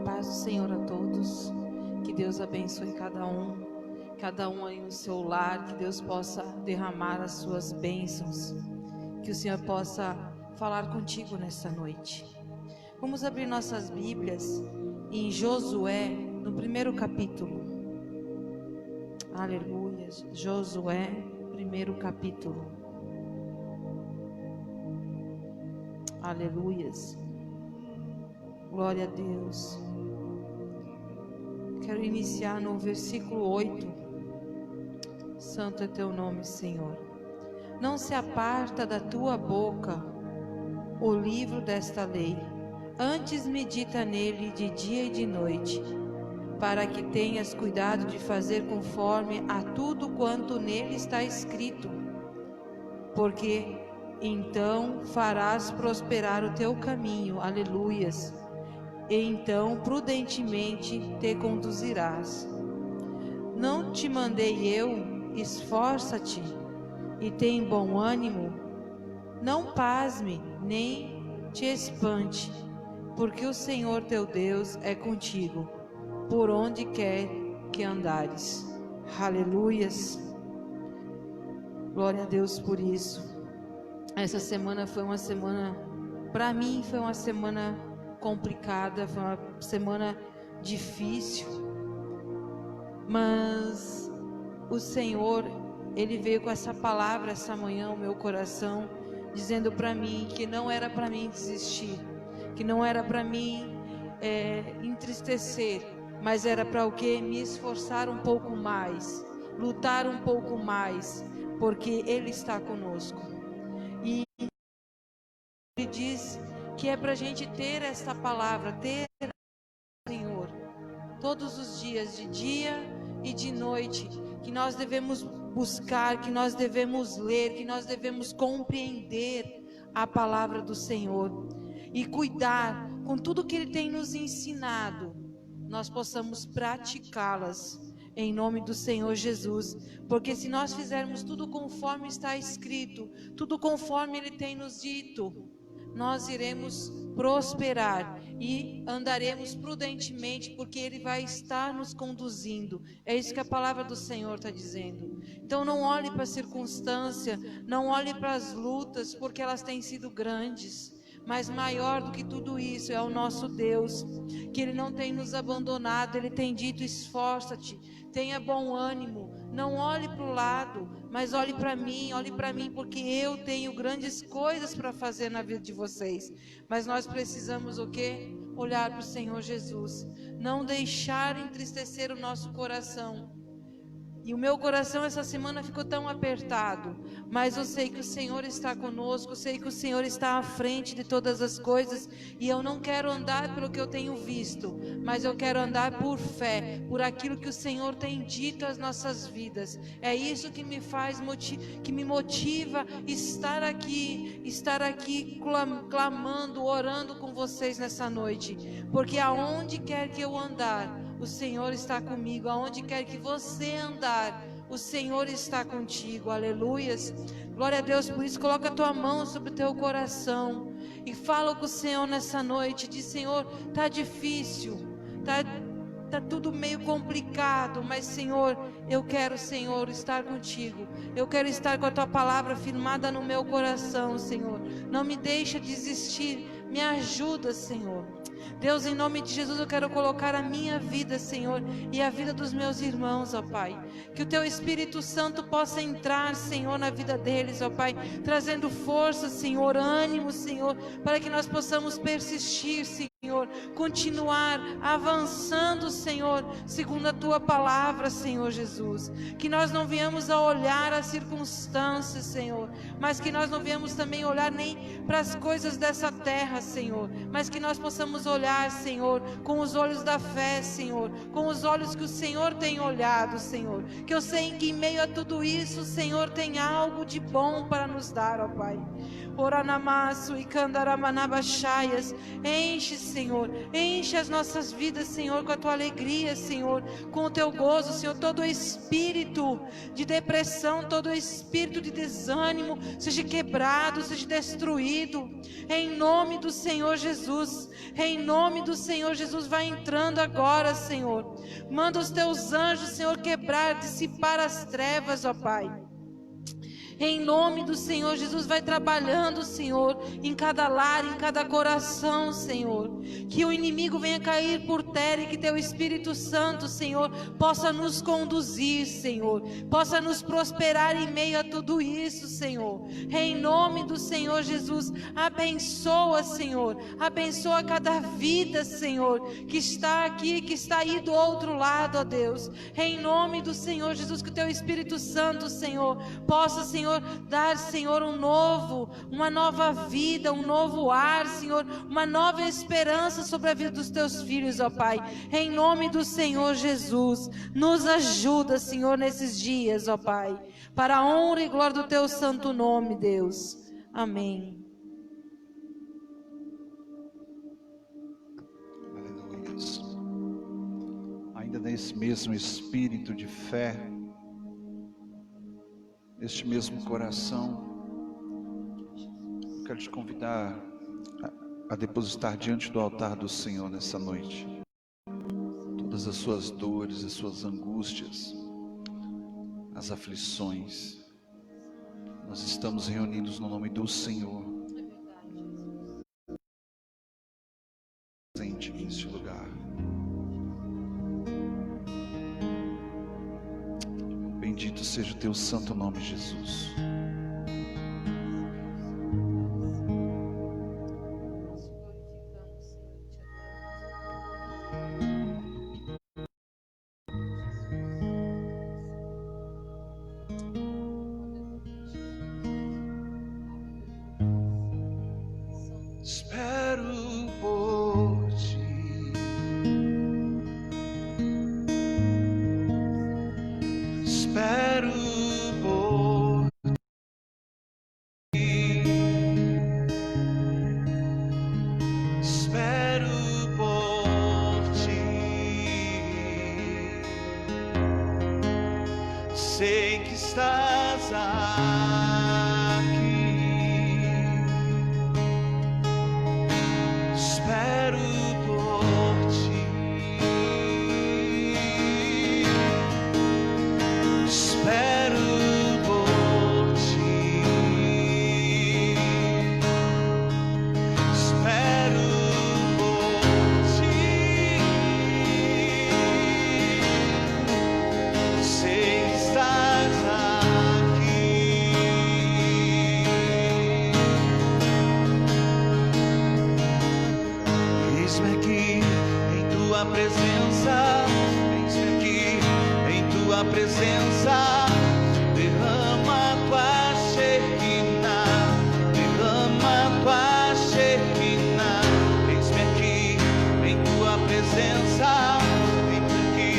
paz do Senhor a todos, que Deus abençoe cada um aí no seu lar, que Deus possa derramar as suas bênçãos, que o Senhor possa falar contigo nesta noite. Vamos abrir nossas Bíblias em Josué, no primeiro capítulo. Aleluia. Josué, primeiro capítulo. Aleluias. Glória a Deus. Quero iniciar no versículo 8. Santo é teu nome, Senhor. Não se aparta da tua boca o livro desta lei, antes medita nele de dia e de noite, para que tenhas cuidado de fazer conforme a tudo quanto nele está escrito, porque então farás prosperar o teu caminho. Aleluias. E então prudentemente te conduzirás. Não te mandei eu? Esforça-te e tem bom ânimo. Não pasme nem te espante, porque o Senhor teu Deus é contigo, por onde quer que andares. Aleluias. Glória a Deus por isso. Essa semana foi uma semana, para mim foi uma semana complicada, foi uma semana difícil, mas o Senhor, Ele veio com essa palavra essa manhã ao meu coração, dizendo para mim que não era para mim desistir, que não era para mim entristecer, mas era para o quê? Me esforçar um pouco mais, lutar um pouco mais, porque Ele está conosco. E Ele diz que é para a gente ter esta palavra, ter o Senhor, todos os dias, de dia e de noite, que nós devemos buscar, que nós devemos ler, que nós devemos compreender a palavra do Senhor e cuidar com tudo que Ele tem nos ensinado, nós possamos praticá-las em nome do Senhor Jesus, porque se nós fizermos tudo conforme está escrito, tudo conforme Ele tem nos dito, nós iremos prosperar e andaremos prudentemente, porque Ele vai estar nos conduzindo. É isso que a palavra do Senhor está dizendo. Então não olhe para a circunstância, não olhe para as lutas, porque elas têm sido grandes, mas maior do que tudo isso é o nosso Deus, que Ele não tem nos abandonado. Ele tem dito: esforça-te, tenha bom ânimo, não olhe para o lado, mas olhe para mim, porque eu tenho grandes coisas para fazer na vida de vocês. Mas nós precisamos o quê? Olhar para o Senhor Jesus, não deixar entristecer o nosso coração. E o meu coração essa semana ficou tão apertado, mas eu sei que o Senhor está conosco, eu sei que o Senhor está à frente de todas as coisas, e eu não quero andar pelo que eu tenho visto, mas eu quero andar por fé, por aquilo que o Senhor tem dito às nossas vidas. É isso que me faz, que me motiva estar aqui clamando, orando com vocês nessa noite, porque aonde quer que eu andar, o Senhor está comigo. Aonde quer que você andar, o Senhor está contigo. Aleluias. Glória a Deus. Por isso, coloca a tua mão sobre o teu coração e fala com o Senhor nessa noite. Diz: Senhor, tá difícil, tá tudo meio complicado, mas Senhor, eu quero, Senhor, estar contigo. Eu quero estar com a tua palavra firmada no meu coração, Senhor. Não me deixa desistir. Me ajuda, Senhor. Deus, em nome de Jesus, eu quero colocar a minha vida, Senhor, e a vida dos meus irmãos, ó Pai. Que o Teu Espírito Santo possa entrar, Senhor, na vida deles, ó Pai, trazendo força, Senhor, ânimo, Senhor, para que nós possamos persistir, Senhor, continuar avançando, Senhor, segundo a Tua palavra, Senhor Jesus. Que nós não venhamos a olhar as circunstâncias, Senhor, mas que nós não venhamos também olhar nem para as coisas dessa terra, Senhor, mas que nós possamos olhar, Senhor, com os olhos da fé, Senhor, com os olhos que o Senhor tem olhado, Senhor, que eu sei que em meio a tudo isso, o Senhor tem algo de bom para nos dar, ó Pai. Oranamasu e Candaramanabachaias, enche, Senhor, enche as nossas vidas, Senhor, com a Tua alegria, Senhor, com o Teu gozo, Senhor. Todo espírito de depressão, todo espírito de desânimo, seja quebrado, seja destruído, em nome do Senhor Jesus, em em nome do Senhor Jesus, vai entrando agora, Senhor. Manda os teus anjos, Senhor, quebrar, dissipar as trevas, ó Pai. Em nome do Senhor Jesus, vai trabalhando, Senhor, em cada lar, em cada coração, Senhor. Que o inimigo venha cair por terra e que Teu Espírito Santo, Senhor, possa nos conduzir, Senhor. Possa nos prosperar em meio a tudo isso, Senhor. Em nome do Senhor Jesus, abençoa, Senhor. Abençoa cada vida, Senhor, que está aqui, que está aí do outro lado, ó Deus. Em nome do Senhor Jesus, que o Teu Espírito Santo, Senhor, possa, Senhor, dar, Senhor, uma nova vida, um novo ar, Senhor, uma nova esperança sobre a vida dos Teus filhos, ó Pai. Em nome do Senhor Jesus, nos ajuda, Senhor, nesses dias, ó Pai, para a honra e glória do Teu santo nome, Deus. Amém. Aleluia. Ainda nesse mesmo espírito de fé, neste mesmo coração, eu quero te convidar a depositar diante do altar do Senhor nessa noite todas as suas dores, as suas angústias, as aflições. Nós estamos reunidos no nome do Senhor, presente neste lugar. Bendito seja o Teu santo nome, Jesus. Espero por Ti. Espero por Ti. Espero por Ti. Sei que estás aqui. Espero por Ti. Espero por Ti. Espero por Ti. Sei que estás aqui. Eis-me aqui em Tua presença. Eis-me aqui em Tua presença. Derrama Tua Shekinah, derrama Tua Shekinah. Eis-me aqui em Tua presença. Eis-me aqui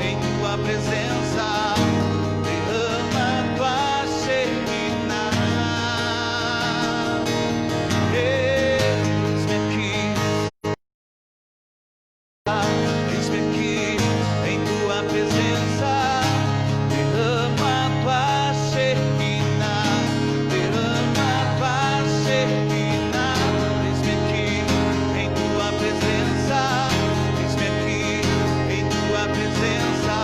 em Tua presença. Derrama Tua Shekinah. Eis-me aqui. Eis-me aqui em Tua presença. Derrama Tua Shekinah, derrama Tua Shekinah. Eis-me aqui em Tua presença. Eis-me aqui em Tua presença.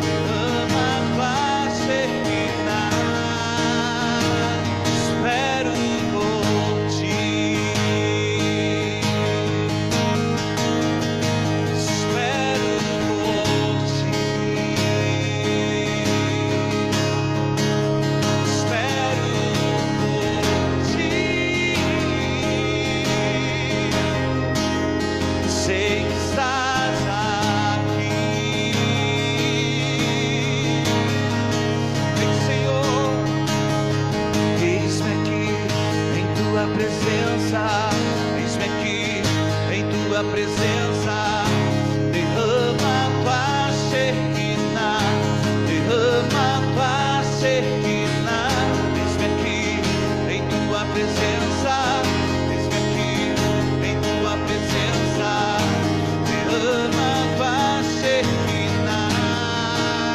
Derrama Tua Shekinah. Espero por Ti. Espero por Ti. Espero por Ti. Sei que estás aqui. Vem, Senhor. Eis-me aqui em Tua presença. Eis-me aqui em Tua presença. Derrama Tua Shekinah, derrama Tua Shekinah. Eis-me aqui em Tua presença. Eis-me aqui em Tua presença. Derrama Tua Shekinah.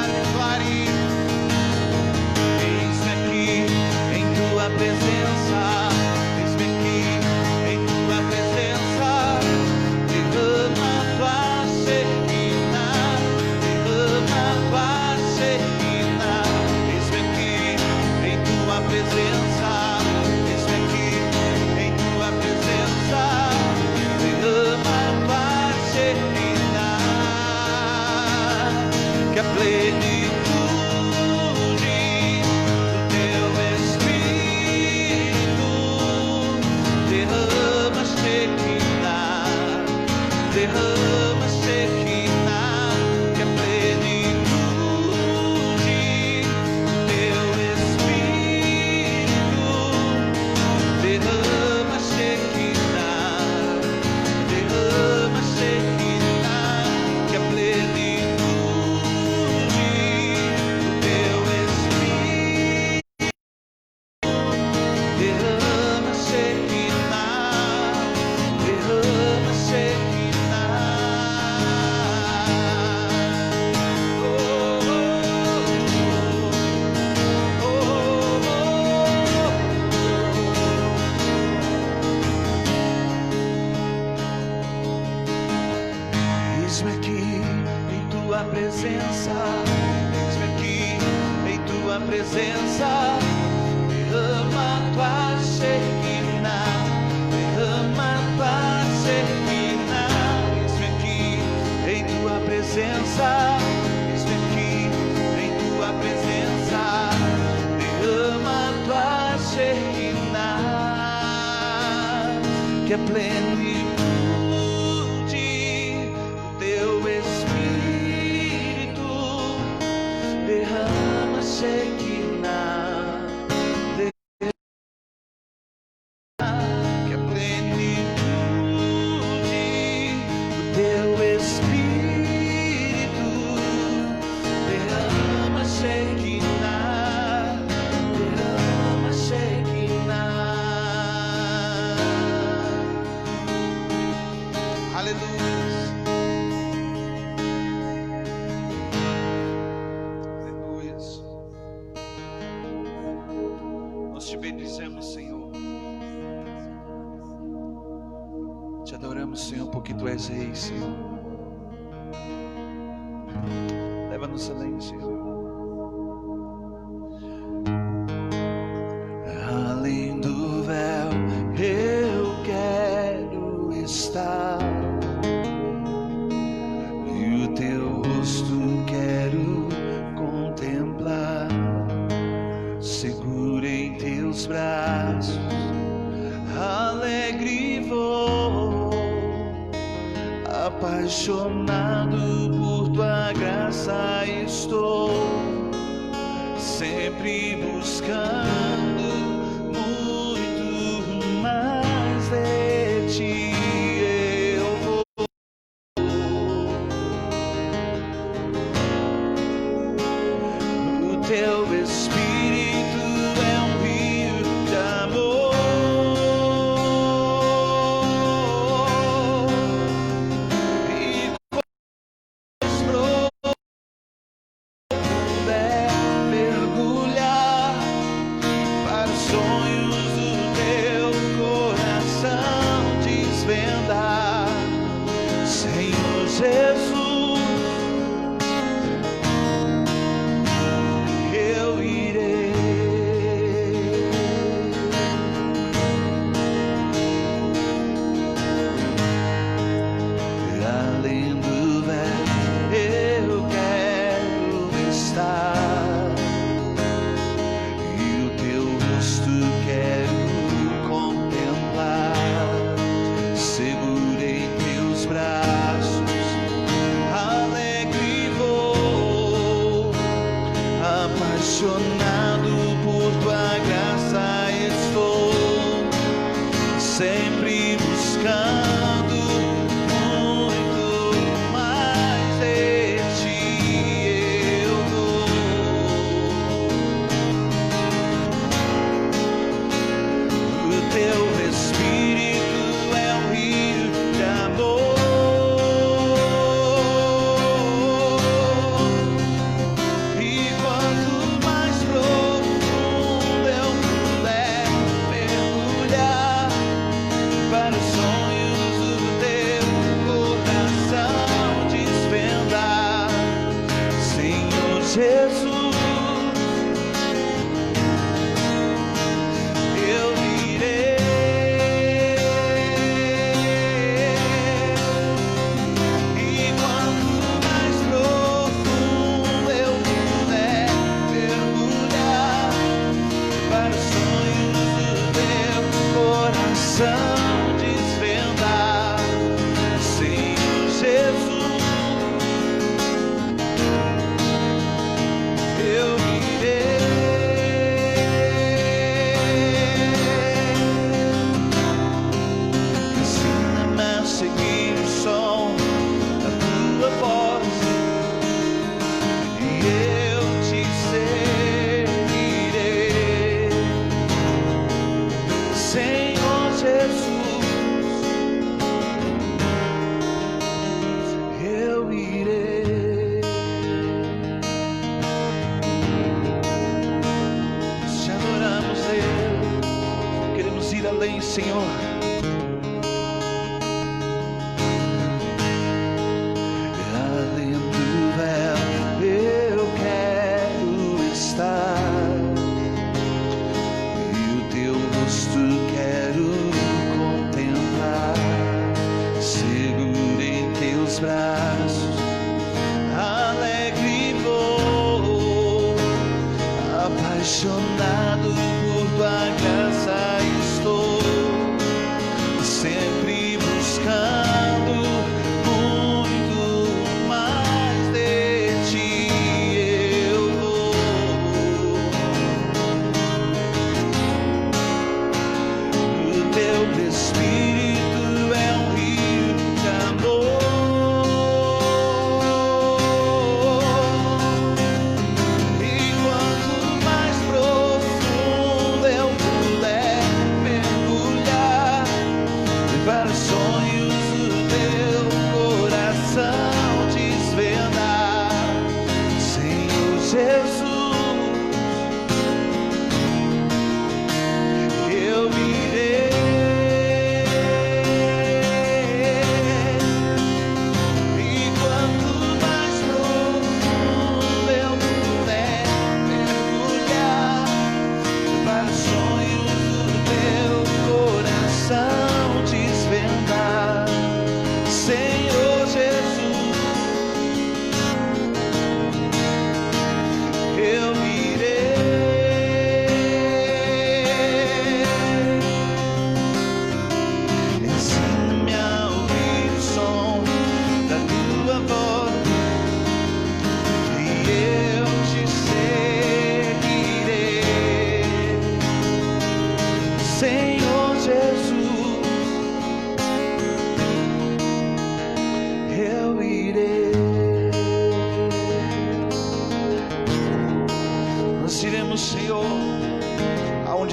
Declare. Eis-me aqui em Tua presença. Eis-me aqui em Tua presença. derrama Shekinah, que é plenitude do teu Espírito. Derrama Shekinah, derrama Shekinah, que é plenitude do teu Espírito. Derrama Shekinah, derrama Shekinah. Oh, oh, oh, oh. Eis-me aqui em tua presença, eis-me aqui em tua presença. Derrama tua Shekinah, derrama tua Shekinah. Eis-me aqui em tua presença, eis-me aqui em tua presença. Derrama tua Shekinah, que é plenitude do teu Espírito. Derrama Shekinah, que é plenitude do teu Espírito. Derrama Shekinah, derrama Shekinah. Aleluia. Aleluia. Nós te bendizemos, Senhor. Te adoramos, Senhor, porque Tu és Rei, Senhor. Leva-nos além, Senhor. Além do véu, eu quero estar, e o Teu rosto quero contemplar. Seguro em Teus braços, alegre vou, apaixonado por Tua graça estou, sempre buscando muito mais de Ti. Eu vou, o Teu Espírito é um rio de amor. Mergulhar para os sonhos do Teu coração desvendar, Senhor Jesus, eu irei. Além do véu, eu quero estar, e o Teu rosto quero contemplar. Seguro em Teus braços,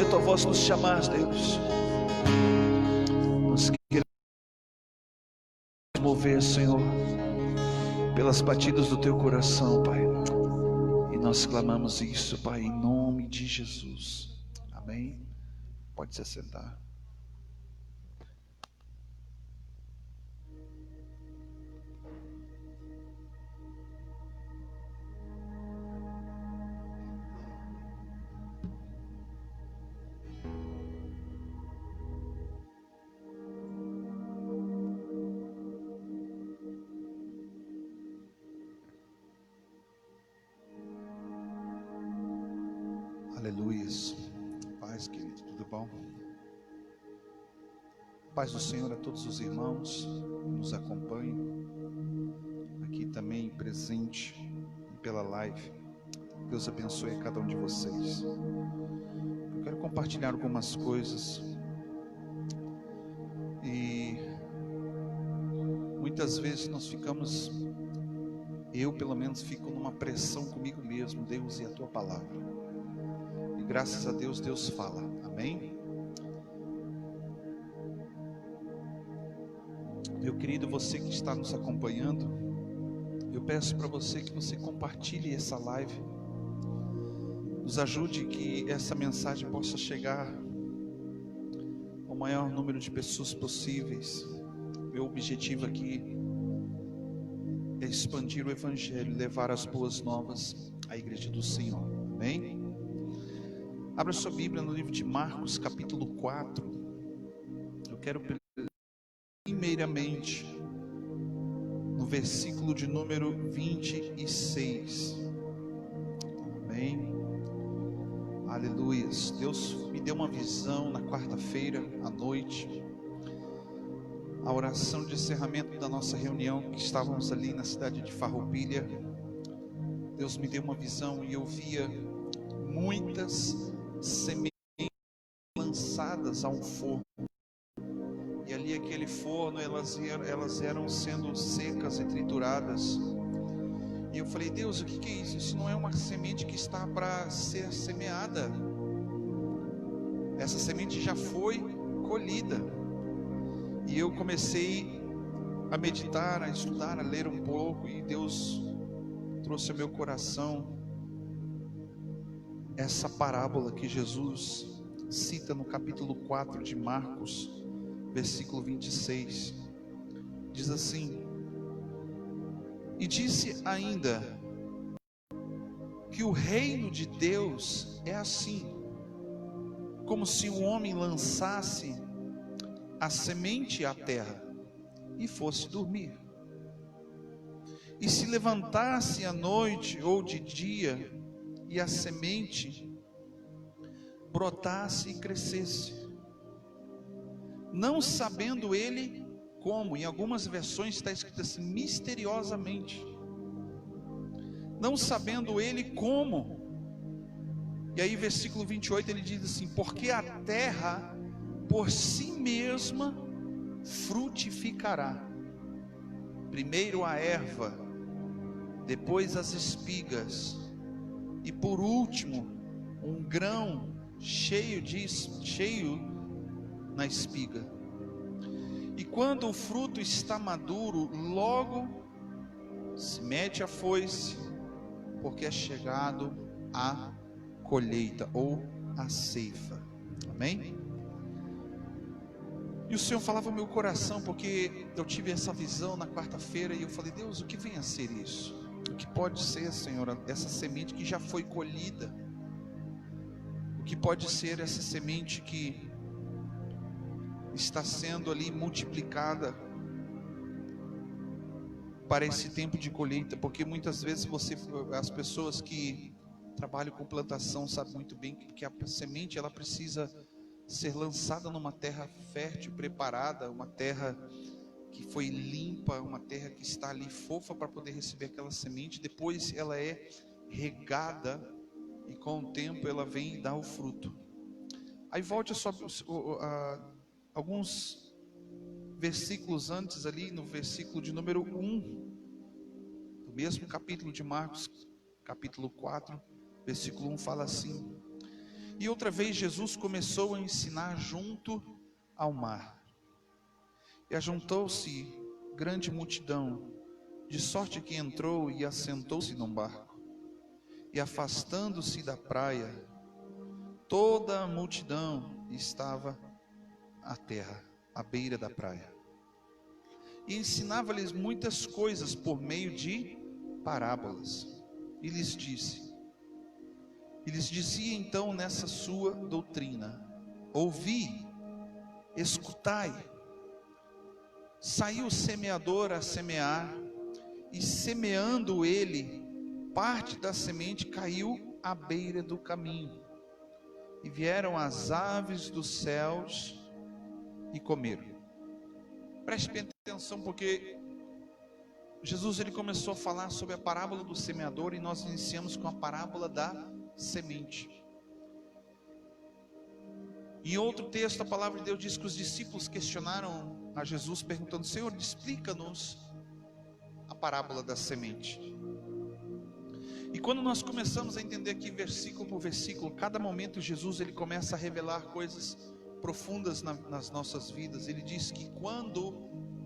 onde a tua voz nos chamar, Deus, nós queremos mover, Senhor, pelas batidas do teu coração, Pai. E nós clamamos isso, Pai, em nome de Jesus. Amém. Pode se sentar. Aleluias. Paz, querido, tudo bom? Paz do Senhor a todos os irmãos que nos acompanham, aqui também presente pela live. Deus abençoe a cada um de vocês. Eu quero compartilhar algumas coisas e muitas vezes nós ficamos, eu pelo menos fico numa pressão comigo mesmo, Deus e a tua palavra. E graças a Deus, Deus fala, amém? Meu querido, você que está nos acompanhando, eu peço para você que você compartilhe essa live, nos ajude que essa mensagem possa chegar ao maior número de pessoas possíveis. Meu objetivo aqui é expandir o Evangelho, levar as boas novas à igreja do Senhor, amém? Abra sua Bíblia no livro de Marcos, capítulo 4. Eu quero primeiramente no versículo de número 26. Amém? Aleluias. Deus me deu uma visão na quarta-feira à noite, a oração de encerramento da nossa reunião, que estávamos ali na cidade de Farroupilha. Deus me deu uma visão e eu via muitas sementes lançadas a um forno, e ali aquele forno elas eram sendo secas e trituradas. E eu falei: Deus, o que é isso? Isso não é uma semente que está para ser semeada, essa semente já foi colhida. E eu comecei a meditar, a estudar, a ler um pouco, e Deus trouxe ao meu coração essa parábola que Jesus cita no capítulo 4 de Marcos, versículo 26. Diz assim: e disse ainda que o reino de Deus é assim, como se um homem lançasse a semente à terra e fosse dormir, e se levantasse à noite ou de dia, e a semente brotasse e crescesse, não sabendo ele como. Em algumas versões está escrito assim: misteriosamente, não sabendo ele como. E aí versículo 28 ele diz assim: porque a terra por si mesma frutificará, primeiro a erva, depois as espigas, e por último um grão cheio na espiga. E quando o fruto está maduro, logo se mete a foice, porque é chegado a colheita ou a ceifa. Amém? E o Senhor falava ao meu coração, porque eu tive essa visão na quarta-feira, e eu falei: Deus, o que vem a ser isso? O que pode ser, Senhor, essa semente que já foi colhida? O que pode ser essa semente que está sendo ali multiplicada para esse tempo de colheita? Porque muitas vezes as pessoas que trabalham com plantação sabem muito bem que a semente ela precisa ser lançada numa terra fértil, preparada, uma terra que foi limpa, uma terra que está ali fofa para poder receber aquela semente. Depois ela é regada e com o tempo ela vem e dá o fruto. Aí volte alguns versículos antes, ali no versículo de número 1 do mesmo capítulo de Marcos, capítulo 4, versículo 1, fala assim: E outra vez Jesus começou a ensinar junto ao mar. E ajuntou-se grande multidão, de sorte que entrou e assentou-se num barco. E afastando-se da praia, toda a multidão estava à terra, à beira da praia. E ensinava-lhes muitas coisas por meio de parábolas. E lhes dizia então nessa sua doutrina: ouvi, escutai. Saiu o semeador a semear, e semeando ele, parte da semente caiu à beira do caminho, e vieram as aves dos céus e comeram. Preste bem atenção, porque Jesus ele começou a falar sobre a parábola do semeador, e nós iniciamos com a parábola da semente. Em outro texto, a palavra de Deus diz que os discípulos questionaram a Jesus, perguntando: Senhor, explica-nos a parábola da semente. E quando nós começamos a entender aqui versículo por versículo, cada momento Jesus ele começa a revelar coisas profundas nas nossas vidas. Ele diz que quando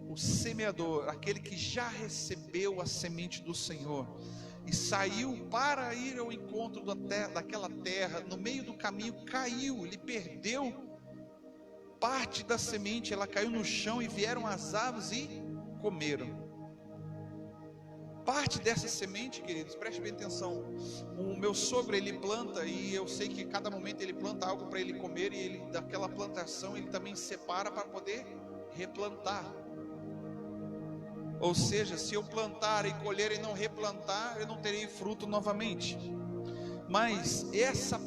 o semeador, aquele que já recebeu a semente do Senhor e saiu para ir ao encontro daquela terra, no meio do caminho caiu, ele perdeu parte da semente, ela caiu no chão e vieram as aves e comeram. Parte dessa semente, queridos, preste bem atenção. O meu sogro ele planta, e eu sei que cada momento ele planta algo para ele comer, e ele, daquela plantação ele também separa para poder replantar. Ou seja, se eu plantar e colher e não replantar, eu não terei fruto novamente. Mas essa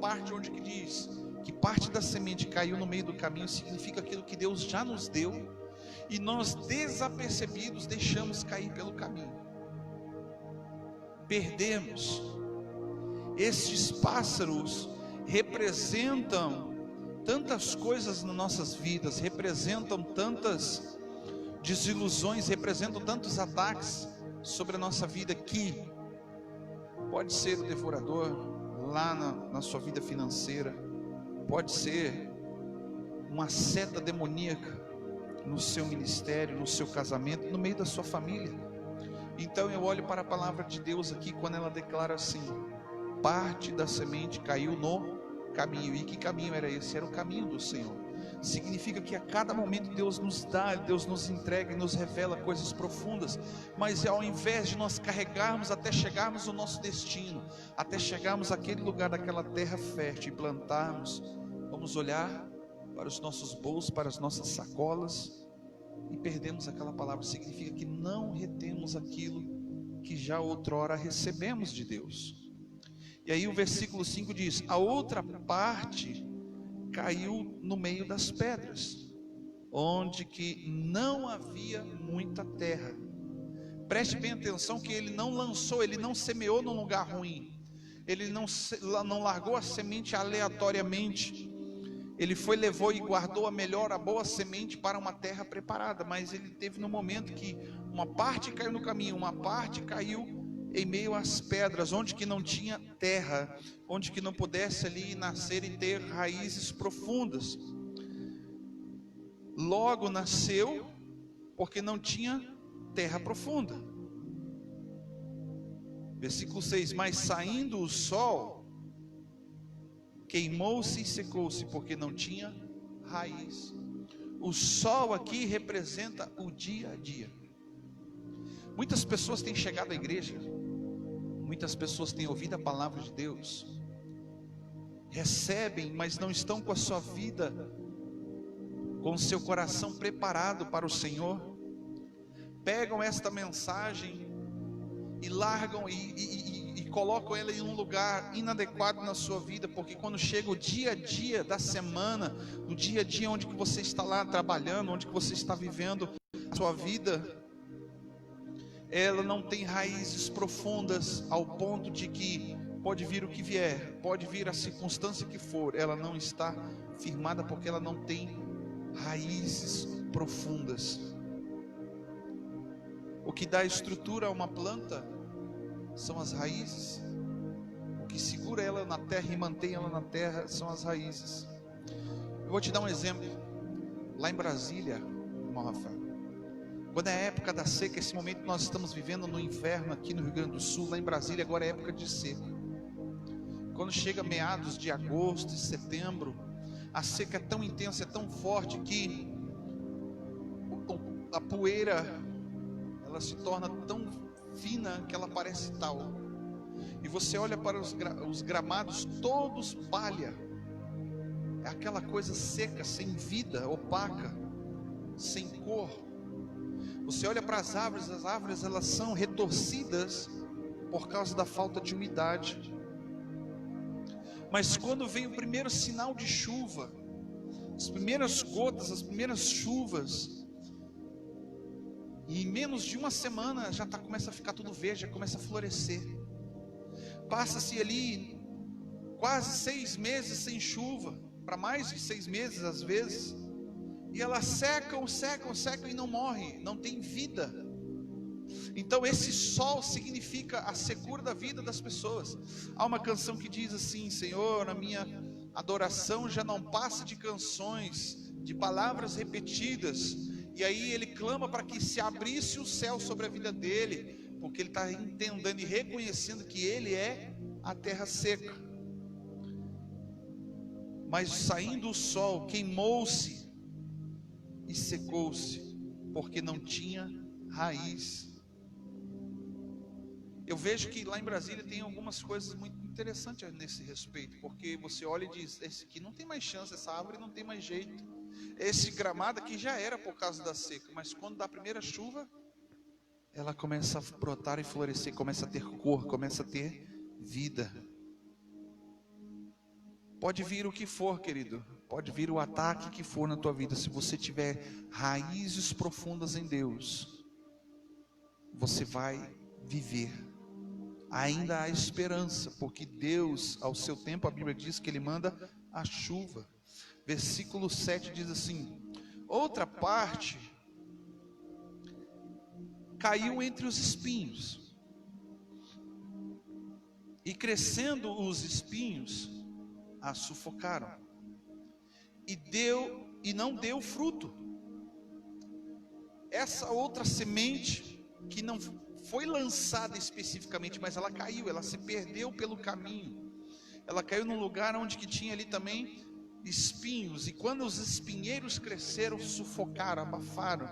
parte onde que diz que parte da semente caiu no meio do caminho, significa aquilo que Deus já nos deu, e nós desapercebidos deixamos cair pelo caminho, perdemos. Estes pássaros representam tantas coisas nas nossas vidas, representam tantas desilusões, representam tantos ataques sobre a nossa vida, que pode ser o devorador lá na sua vida financeira, pode ser uma seta demoníaca no seu ministério, no seu casamento, no meio da sua família. Então eu olho para a palavra de Deus aqui, quando ela declara assim: parte da semente caiu no caminho. E que caminho era esse? Era o caminho do Senhor. Significa que a cada momento Deus nos dá, Deus nos entrega e nos revela coisas profundas, mas ao invés de nós carregarmos até chegarmos ao nosso destino, até chegarmos àquele lugar daquela terra fértil e plantarmos, vamos olhar para os nossos bolsos, para as nossas sacolas, e perdemos aquela palavra. Significa que não retemos aquilo que já outrora recebemos de Deus. E aí o versículo 5 diz: a outra parte caiu no meio das pedras, onde que não havia muita terra. Preste bem atenção que ele não lançou, ele não semeou num lugar ruim, ele não largou a semente aleatoriamente. Ele levou e guardou a boa semente para uma terra preparada. Mas ele teve no momento que uma parte caiu no caminho, uma parte caiu em meio às pedras, onde que não tinha terra, onde que não pudesse ali nascer e ter raízes profundas. Logo nasceu porque não tinha terra profunda. Versículo 6: mas saindo o sol, queimou-se e secou-se, porque não tinha raiz. O sol aqui representa o dia a dia. Muitas pessoas têm chegado à igreja, muitas pessoas têm ouvido a palavra de Deus, recebem, mas não estão com a sua vida, com o seu coração preparado para o Senhor. Pegam esta mensagem e largam e colocam ela em um lugar inadequado na sua vida, porque quando chega o dia a dia da semana, o dia a dia onde que você está lá trabalhando, onde que você está vivendo a sua vida, ela não tem raízes profundas, ao ponto de que pode vir o que vier, pode vir a circunstância que for, ela não está firmada, porque ela não tem raízes profundas. O que dá estrutura a uma planta são as raízes. que segura ela na terra e mantém ela na terra são as raízes. Eu vou te dar um exemplo. Lá em Brasília, irmão Rafael, quando é a época da seca, esse momento nós estamos vivendo no inverno aqui no Rio Grande do Sul, lá em Brasília agora é época de seca. Quando chega meados de agosto e setembro, a seca é tão intensa, é tão forte que a poeira, ela se torna tão fina que ela parece tal. E você olha para os gramados, todos palha. É aquela coisa seca, sem vida, opaca, sem cor. Você olha para as árvores elas são retorcidas por causa da falta de umidade. Mas quando vem o primeiro sinal de chuva, as primeiras gotas, as primeiras chuvas, e em menos de uma semana já começa a ficar tudo verde, já começa a florescer. Passa-se ali quase 6 meses sem chuva, para mais de 6 meses às vezes, e elas secam e não morrem, não tem vida. Então esse sol significa a secura da vida das pessoas. Há uma canção que diz assim: Senhor, a minha adoração já não passa de canções, de palavras repetidas. E aí ele clama para que se abrisse o céu sobre a vida dele, porque ele está entendendo e reconhecendo que ele é a terra seca. Mas saindo o sol, queimou-se e secou-se, porque não tinha raiz. Eu vejo que lá em Brasília tem algumas coisas muito interessantes nesse respeito, porque você olha e diz: esse aqui não tem mais chance, essa árvore não tem mais jeito. Esse gramado aqui já era por causa da seca, mas quando dá a primeira chuva, ela começa a brotar e florescer, começa a ter cor, começa a ter vida. Pode vir o que for, querido, pode vir o ataque que for na tua vida, se você tiver raízes profundas em Deus, você vai viver. Ainda há esperança, porque Deus, ao seu tempo, a Bíblia diz que Ele manda a chuva. Versículo 7 diz assim: outra parte caiu entre os espinhos, e crescendo os espinhos, a sufocaram, e não deu fruto. Essa outra semente, que não foi lançada especificamente, mas ela caiu, ela se perdeu pelo caminho, ela caiu num lugar onde que tinha ali também espinhos, e quando os espinheiros cresceram, sufocaram, abafaram,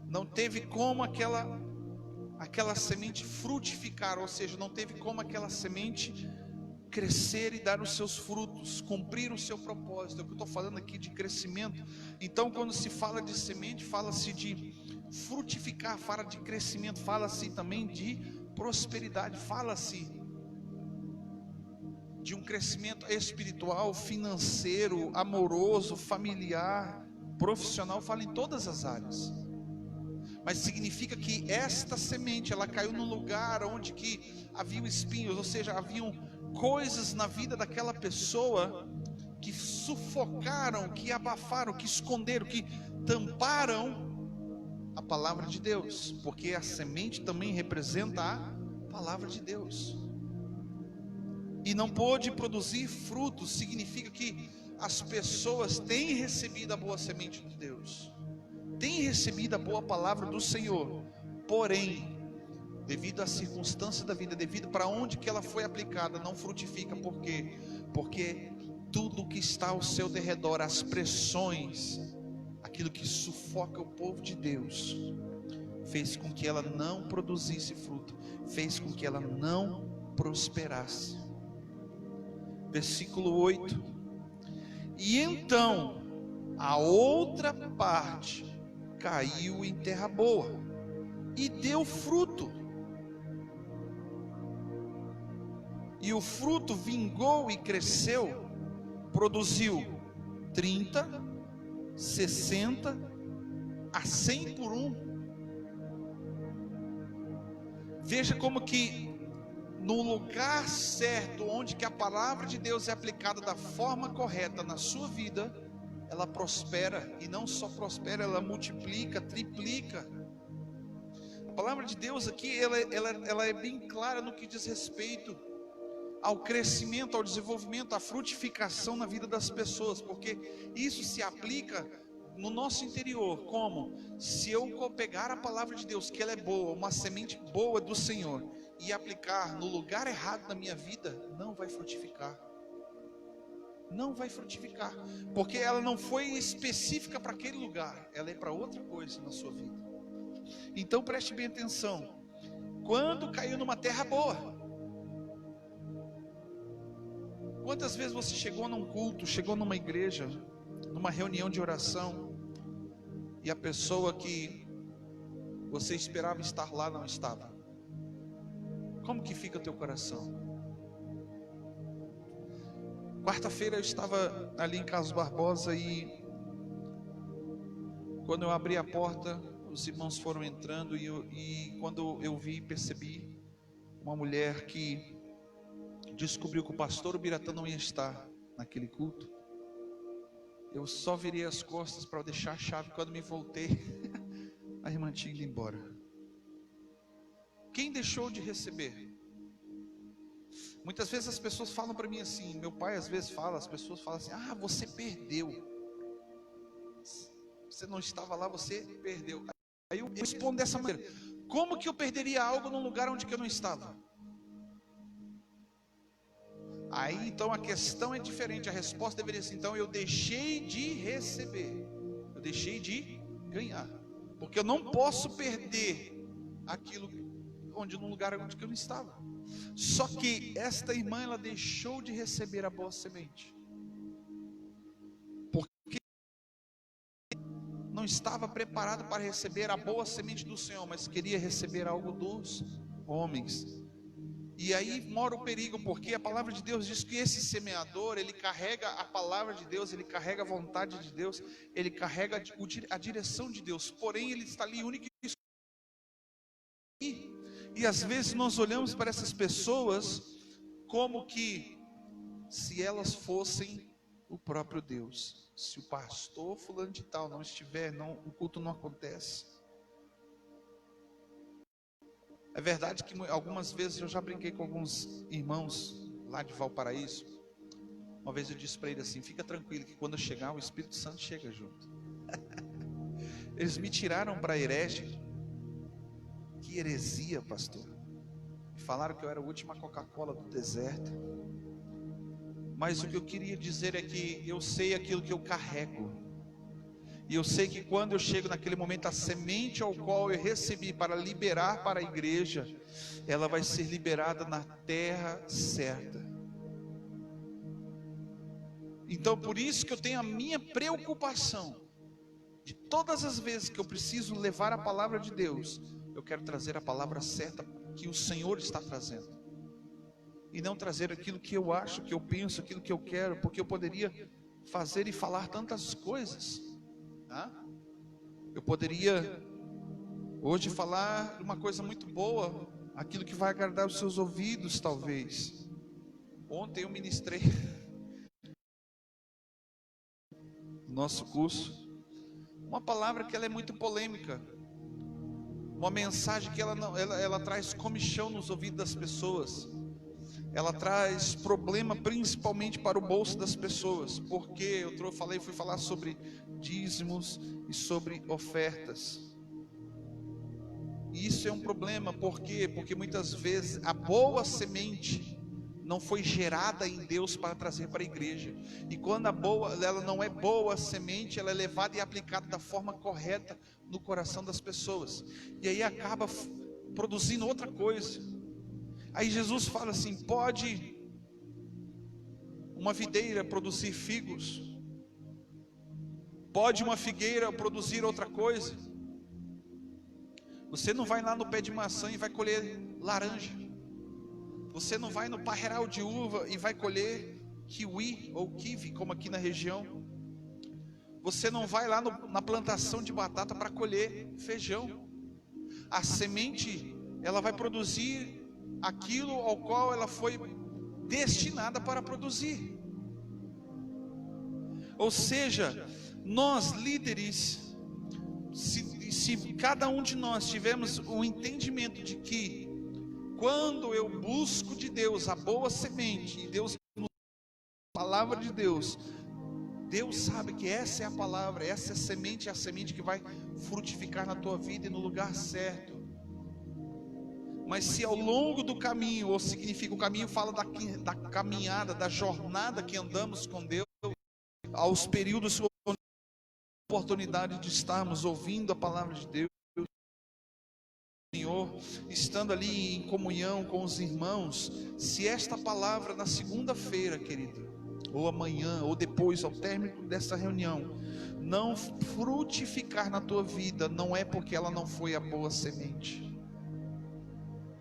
não teve como aquela semente frutificar, ou seja, não teve como aquela semente crescer e dar os seus frutos, cumprir o seu propósito. É o que eu estou falando aqui de crescimento. Então quando se fala de semente, fala-se de frutificar, fala de crescimento, fala-se também de prosperidade, fala-se de um crescimento espiritual, financeiro, amoroso, familiar, profissional, fala em todas as áreas. Mas significa que esta semente, ela caiu num lugar onde que havia espinhos, ou seja, haviam coisas na vida daquela pessoa que sufocaram, que abafaram, que esconderam, que tamparam a palavra de Deus, porque a semente também representa a palavra de Deus, e não pôde produzir frutos. Significa que as pessoas têm recebido a boa semente de Deus, têm recebido a boa palavra do Senhor, porém, devido à circunstância da vida, devido para onde que ela foi aplicada, não frutifica. Por quê? Porque tudo que está ao seu derredor, as pressões, aquilo que sufoca o povo de Deus, fez com que ela não produzisse fruto, fez com que ela não prosperasse. Versículo 8: e então a outra parte caiu em terra boa e deu fruto, e o fruto vingou e cresceu, produziu 30, 60, a 100 por um. Veja como que no lugar certo, onde que a palavra de Deus é aplicada da forma correta na sua vida, ela prospera, e não só prospera, ela multiplica, triplica. A palavra de Deus aqui, ela é bem clara no que diz respeito ao crescimento, ao desenvolvimento, à frutificação na vida das pessoas, porque isso se aplica no nosso interior. Como? Se eu pegar a palavra de Deus, que ela é boa, uma semente boa do Senhor, e aplicar no lugar errado da minha vida, não vai frutificar. Não vai frutificar, porque ela não foi específica para aquele lugar, ela é para outra coisa na sua vida. Então preste bem atenção. Quando caiu numa terra boa, quantas vezes você chegou num culto, chegou numa igreja, numa reunião de oração, e a pessoa que você esperava estar lá não estava? Como que fica o teu coração? Quarta-feira eu estava ali em Carlos Barbosa e quando eu abri a porta, os irmãos foram entrando e quando eu vi, percebi uma mulher que descobriu que o pastor Ubiratã não ia estar naquele culto. Eu só virei as costas para deixar a chave. Quando me voltei, a irmã tinha ido embora. Quem deixou de receber? Muitas vezes as pessoas falam para mim assim, meu pai às vezes fala, as pessoas falam assim, você perdeu. Você não estava lá, você perdeu. Aí eu respondo dessa maneira: como que eu perderia algo num lugar onde eu não estava? Aí então a questão é diferente, a resposta deveria ser: então eu deixei de receber, eu deixei de ganhar, porque eu não posso perder aquilo num lugar onde eu não estava. Só que esta irmã, ela deixou de receber a boa semente, porque não estava preparado para receber a boa semente do Senhor, mas queria receber algo dos homens. E aí mora o perigo, porque a palavra de Deus diz que esse semeador, ele carrega a palavra de Deus, ele carrega a vontade de Deus, ele carrega a direção de Deus, porém ele está ali único e às vezes nós olhamos para essas pessoas como que se elas fossem o próprio Deus. Se o pastor fulano de tal não estiver, o culto não acontece. É verdade que algumas vezes eu já brinquei com alguns irmãos lá de Valparaíso. Uma vez eu disse para ele assim: fica tranquilo que quando eu chegar, o Espírito Santo chega junto. Eles me tiraram para herege. Que heresia, pastor. Me falaram que eu era a última Coca-Cola do deserto. Mas o que eu queria dizer é que eu sei aquilo que eu carrego. E eu sei que quando eu chego naquele momento, a semente ao qual eu recebi para liberar para a igreja, ela vai ser liberada na terra certa. Então por isso que eu tenho a minha preocupação, de todas as vezes que eu preciso levar a palavra de Deus, eu quero trazer a palavra certa que o Senhor está trazendo, e não trazer aquilo que eu acho, que eu penso, aquilo que eu quero, porque eu poderia fazer e falar tantas coisas. Eu poderia hoje falar uma coisa muito boa, aquilo que vai agradar os seus ouvidos talvez. Ontem eu ministrei no nosso curso uma palavra que ela é muito polêmica, uma mensagem que ela traz comichão nos ouvidos das pessoas, ela traz problema principalmente para o bolso das pessoas, porque fui falar sobre dízimos e sobre ofertas. E isso é um problema, por quê? Porque muitas vezes a boa semente não foi gerada em Deus para trazer para a igreja. E quando ela não é boa semente, ela é levada e aplicada da forma correta no coração das pessoas. E aí acaba produzindo outra coisa. Aí Jesus fala assim: pode uma videira produzir figos? Pode uma figueira produzir outra coisa? Você não vai lá no pé de maçã e vai colher laranja. Você não vai no parreiral de uva e vai colher kiwi ou kiwi, como aqui na região. Você não vai lá na plantação de batata para colher feijão. A semente, ela vai produzir aquilo ao qual ela foi destinada para produzir. Ou seja, nós líderes, se cada um de nós tivermos o entendimento de que Quando eu busco de Deus a boa semente, e Deus, a palavra de Deus, Deus sabe que essa é a palavra, essa é a semente que vai frutificar na tua vida e no lugar certo. Mas se ao longo do caminho, ou significa, o caminho fala da caminhada, da jornada que andamos com Deus, aos períodos, oportunidade de estarmos ouvindo a palavra de Deus, Senhor, estando ali em comunhão com os irmãos, se esta palavra na segunda-feira, querido, ou amanhã, ou depois, ao término dessa reunião, não frutificar na tua vida, não é porque ela não foi a boa semente,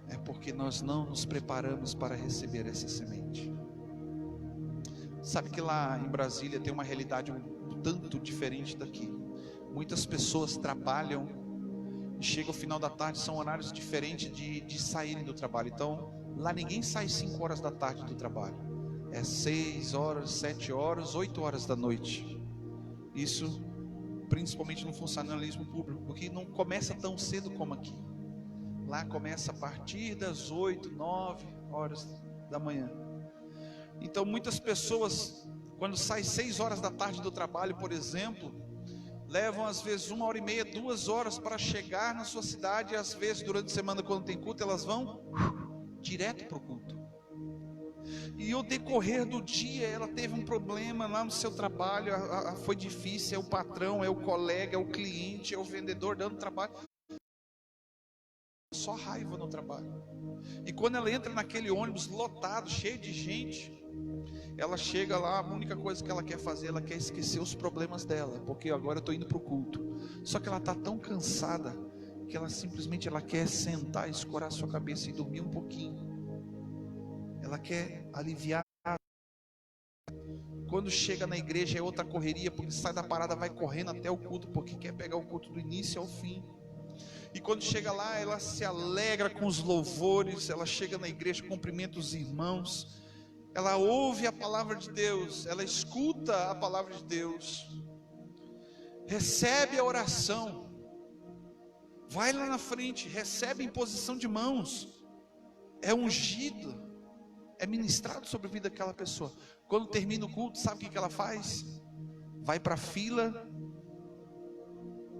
é porque nós não nos preparamos para receber essa semente. Sabe que lá em Brasília tem uma realidade um tanto diferente daqui. Muitas pessoas trabalham e chega ao final da tarde, são horários diferentes de saírem do trabalho. Então lá ninguém sai 5 horas da tarde do trabalho, é 6 horas, 7 horas, 8 horas da noite. Isso principalmente no funcionalismo público, porque não começa tão cedo como aqui. Lá começa a partir das 8, 9 horas da manhã. Então muitas pessoas, quando saem 6 horas da tarde do trabalho, por exemplo, levam às vezes 1h30, 2 horas para chegar na sua cidade. E às vezes durante a semana, quando tem culto, elas vão direto para o culto. E ao decorrer do dia, ela teve um problema lá no seu trabalho, foi difícil, é o patrão, é o colega, é o cliente, é o vendedor dando trabalho, só raiva no trabalho. E quando ela entra naquele ônibus lotado, cheio de gente, ela chega lá, a única coisa que ela quer fazer, ela quer esquecer os problemas dela, porque agora eu estou indo para o culto. Só que ela está tão cansada, que ela simplesmente quer sentar, escorar a sua cabeça e dormir um pouquinho. Ela quer aliviar. Quando chega na igreja é outra correria, porque sai da parada, vai correndo até o culto, porque quer pegar o culto do início ao fim. E quando chega lá, ela se alegra com os louvores, ela chega na igreja, cumprimenta os irmãos, ela ouve a palavra de Deus, ela escuta a palavra de Deus, recebe a oração, vai lá na frente, recebe a imposição de mãos, é ungido, é ministrado sobre a vida daquela pessoa. Quando termina o culto, sabe o que ela faz? Vai para a fila,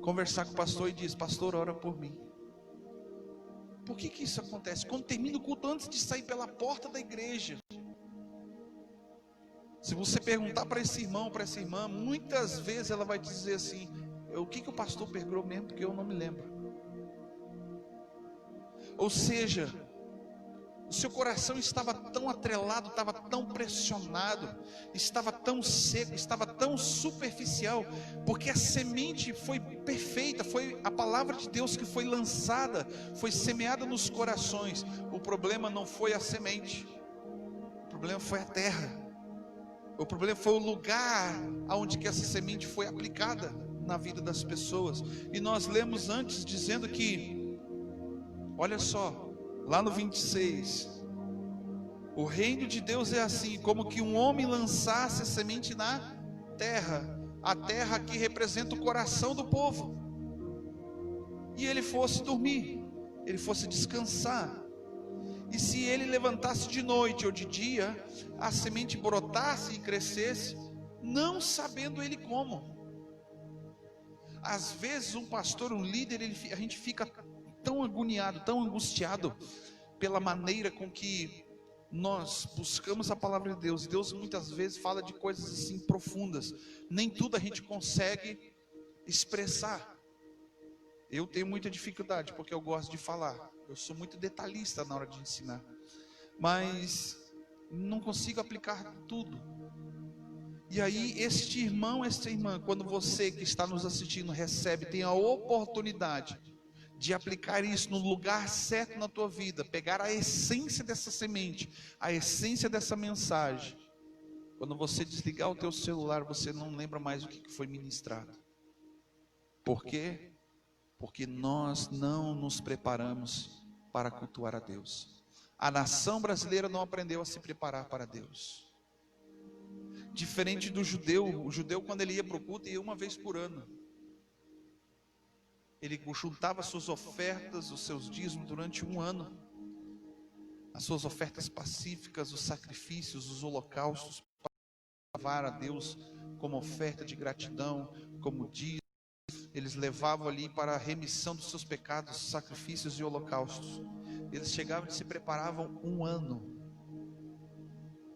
conversar com o pastor e diz: pastor, ora por mim. Por que isso acontece? Quando termina o culto, antes de sair pela porta da igreja, se você perguntar para esse irmão, para essa irmã, muitas vezes ela vai dizer assim: o que o pastor pregou mesmo, porque eu não me lembro. Ou seja, o seu coração estava tão atrelado, estava tão pressionado, estava tão seco, estava tão superficial, porque a semente foi perfeita, foi a palavra de Deus que foi lançada, foi semeada nos corações. O problema não foi a semente, o problema foi a terra, o problema foi o lugar aonde que essa semente foi aplicada na vida das pessoas. E nós lemos antes dizendo que, olha só, lá no 26, o reino de Deus é assim, como que um homem lançasse a semente na terra, a terra que representa o coração do povo, e ele fosse dormir, ele fosse descansar, e se ele levantasse de noite ou de dia, a semente brotasse e crescesse, não sabendo ele como. Às vezes um pastor, um líder, a gente fica tão agoniado, tão angustiado pela maneira com que nós buscamos a palavra de Deus. Deus muitas vezes fala de coisas assim profundas, nem tudo a gente consegue expressar. Eu tenho muita dificuldade, porque eu gosto de falar, eu sou muito detalhista na hora de ensinar, mas não consigo aplicar tudo. E aí este irmão, esta irmã, quando você que está nos assistindo recebe, tem a oportunidade de aplicar isso no lugar certo na tua vida, pegar a essência dessa semente, a essência dessa mensagem. Quando você desligar o teu celular, você não lembra mais o que foi ministrado. Por quê? Porque nós não nos preparamos para cultuar a Deus. A nação brasileira não aprendeu a se preparar para Deus. Diferente do judeu, o judeu quando ele ia para o culto, ia uma vez por ano. Ele juntava suas ofertas, os seus dízimos durante um ano. as suas ofertas pacíficas, os sacrifícios, os holocaustos, para levar a Deus como oferta de gratidão, como diz. Eles levavam ali para a remissão dos seus pecados, sacrifícios e holocaustos. Eles chegavam e se preparavam um ano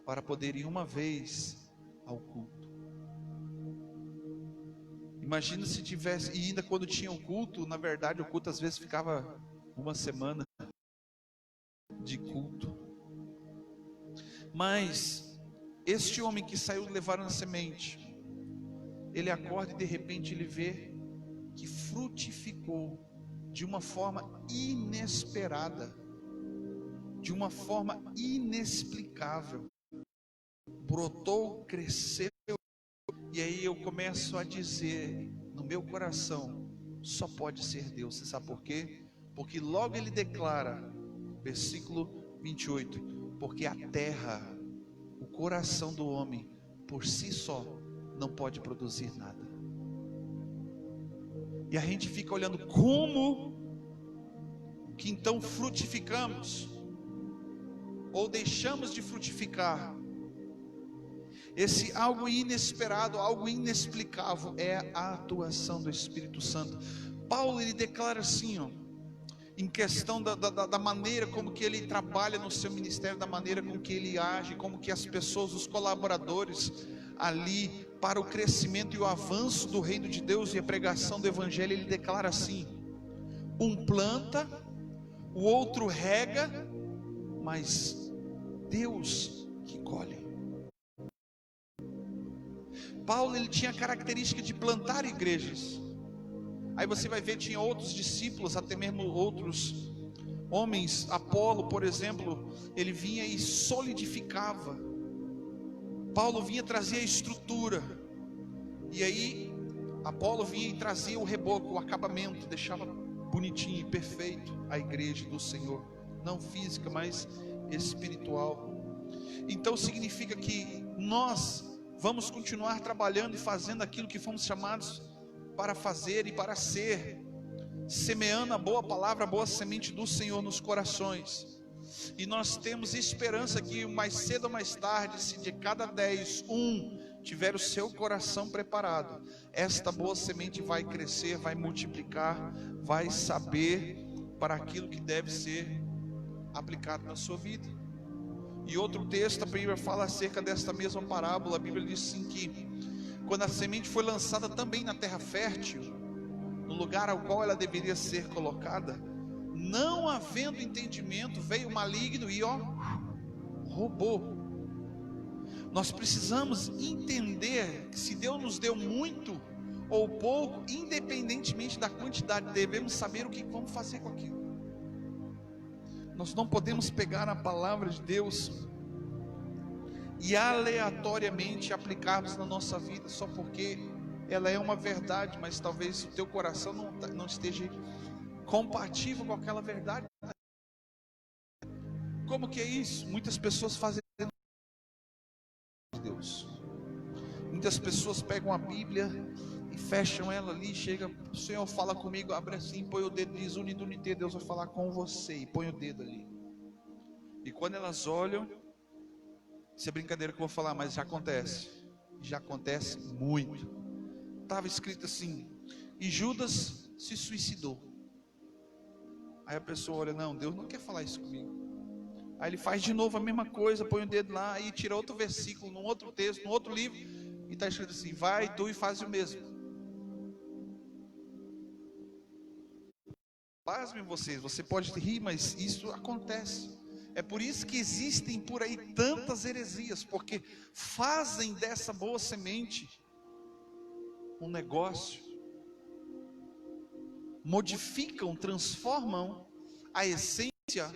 para poder ir uma vez ao culto. Imagina se tivesse, e ainda quando tinha o culto, na verdade o culto às vezes ficava uma semana de culto. Mas este homem que saiu levando a semente, ele acorda e de repente ele vê que frutificou de uma forma inesperada, de uma forma inexplicável. Brotou, cresceu, e aí eu começo a dizer no meu coração, só pode ser Deus. Você sabe por quê? Porque logo ele declara, versículo 28, porque a terra, o coração do homem, por si só, não pode produzir nada. E a gente fica olhando como que então frutificamos, ou deixamos de frutificar. Esse algo inesperado, algo inexplicável é a atuação do Espírito Santo. Paulo, ele declara assim, ó, em questão da maneira como que ele trabalha no seu ministério, da maneira com que ele age, como que as pessoas, os colaboradores ali, para o crescimento e o avanço do reino de Deus e a pregação do evangelho, ele declara assim: um planta, o outro rega, mas Deus que colhe. Paulo, ele tinha a característica de plantar igrejas. Aí você vai ver, tinha outros discípulos, até mesmo outros homens. Apolo, por exemplo, ele vinha e solidificava. Paulo vinha trazer a estrutura. E aí Apolo vinha e trazia o reboco, o acabamento, deixava bonitinho e perfeito a igreja do Senhor, não física, mas espiritual. Então significa que nós vamos continuar trabalhando e fazendo aquilo que fomos chamados para fazer e para ser, semeando a boa palavra, a boa semente do Senhor nos corações. E nós temos esperança que mais cedo ou mais tarde, se de cada 10, tiver o seu coração preparado, esta boa semente vai crescer, vai multiplicar, vai saber para aquilo que deve ser aplicado na sua vida. E outro texto, a Bíblia fala acerca desta mesma parábola. A Bíblia diz assim que quando a semente foi lançada também na terra fértil, no lugar ao qual ela deveria ser colocada, não havendo entendimento, veio o maligno e roubou. Nós precisamos entender que se Deus nos deu muito ou pouco, independentemente da quantidade, devemos saber o que vamos fazer com aquilo. Nós não podemos pegar a palavra de Deus e aleatoriamente aplicarmos na nossa vida só porque ela é uma verdade, mas talvez o teu coração não esteja compatível com aquela verdade. Como que é isso? Muitas pessoas fazem de Deus. Muitas pessoas pegam a Bíblia e fecham ela ali, chega, o Senhor fala comigo, abre assim, põe o dedo, diz unidunité, Deus vai falar com você, e põe o dedo ali. E quando elas olham, isso é brincadeira que eu vou falar, mas já acontece muito. Estava escrito assim, e Judas se suicidou. Aí a pessoa olha, não, Deus não quer falar isso comigo. Aí ele faz de novo a mesma coisa, põe o dedo lá, aí tira outro versículo, num outro texto, num outro livro, e está escrito assim, vai tu e faz o mesmo. Pasmem vocês, você pode rir, mas isso acontece. É por isso que existem por aí tantas heresias, porque fazem dessa boa semente um negócio, modificam, transformam a essência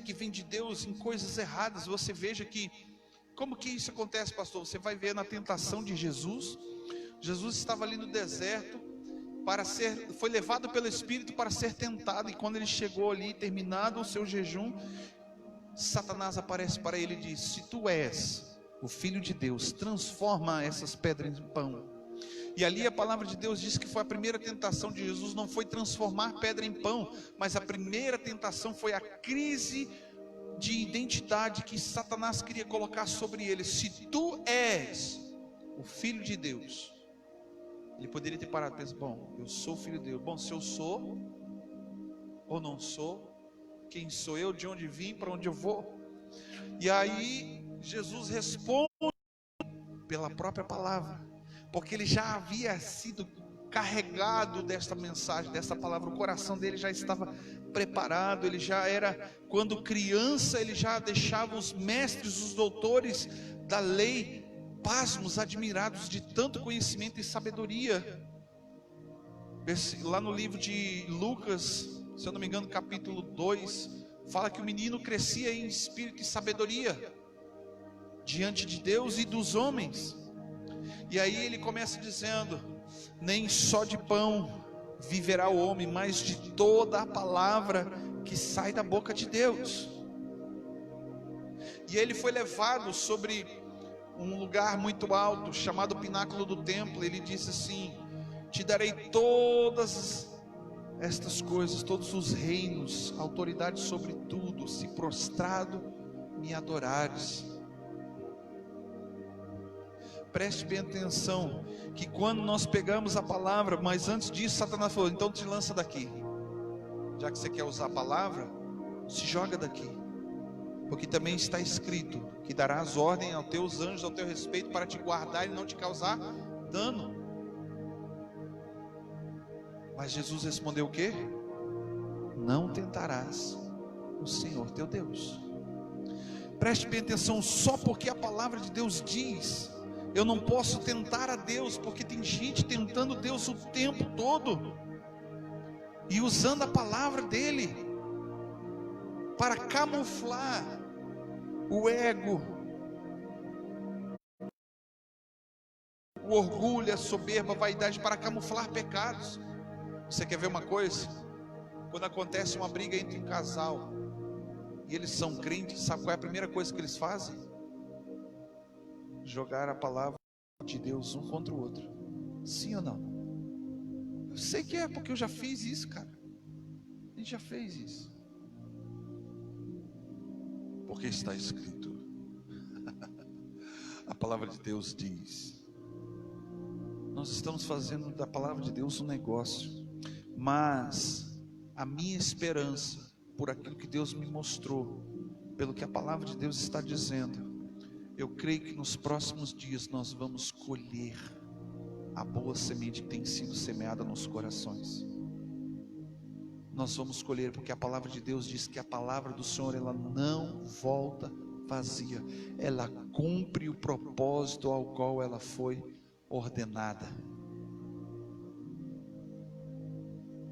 que vem de Deus em coisas erradas. Você veja que, como que isso acontece, pastor? Você vai ver na tentação de Jesus. Jesus estava ali no deserto, foi levado pelo Espírito para ser tentado, e quando ele chegou ali, terminado o seu jejum, Satanás aparece para ele e diz, se tu és o Filho de Deus, transforma essas pedras em pão. E ali a palavra de Deus diz que foi a primeira tentação de Jesus, não foi transformar pedra em pão, mas a primeira tentação foi a crise de identidade que Satanás queria colocar sobre ele. Se tu és o Filho de Deus, ele poderia ter parado e pensado: bom, eu sou o Filho de Deus. Bom, se eu sou ou não sou, quem sou eu, de onde vim, para onde eu vou? E aí Jesus responde pela própria palavra, porque ele já havia sido carregado desta mensagem, dessa palavra. O coração dele já estava preparado. Ele já era, quando criança, ele já deixava os mestres, os doutores da lei pasmos, admirados de tanto conhecimento e sabedoria. Lá no livro de Lucas, se eu não me engano, capítulo 2, fala que o menino crescia em espírito e sabedoria diante de Deus e dos homens. E aí ele começa dizendo: nem só de pão viverá o homem, mas de toda a palavra que sai da boca de Deus. E ele foi levado sobre um lugar muito alto, chamado pináculo do templo. Ele disse assim: te darei todas estas coisas, todos os reinos, autoridade sobre tudo, se prostrado me adorares. Preste bem atenção, que quando nós pegamos a palavra, mas antes disso Satanás falou: então te lança daqui, já que você quer usar a palavra, se joga daqui, porque também está escrito que darás ordem aos teus anjos ao teu respeito, para te guardar e não te causar dano. Mas Jesus respondeu o quê? Não tentarás o Senhor teu Deus. Preste bem atenção, só porque a palavra de Deus diz, eu não posso tentar a Deus, porque tem gente tentando Deus o tempo todo, e usando a palavra dele para camuflar o ego, o orgulho, a soberba, a vaidade, para camuflar pecados. Você quer ver uma coisa? Quando acontece uma briga entre um casal e eles são crentes, sabe qual é a primeira coisa que eles fazem? Jogar a palavra de Deus um contra o outro. Sim ou não? Eu sei que é, porque eu já fiz isso, cara. A gente já fez isso. Porque está escrito. A palavra de Deus diz. Nós estamos fazendo da palavra de Deus um negócio. Mas a minha esperança, por aquilo que Deus me mostrou, pelo que a palavra de Deus está dizendo, eu creio que nos próximos dias nós vamos colher a boa semente que tem sido semeada nos corações. Nós vamos colher, porque a palavra de Deus diz que a palavra do Senhor, ela não volta vazia, ela cumpre o propósito ao qual ela foi ordenada.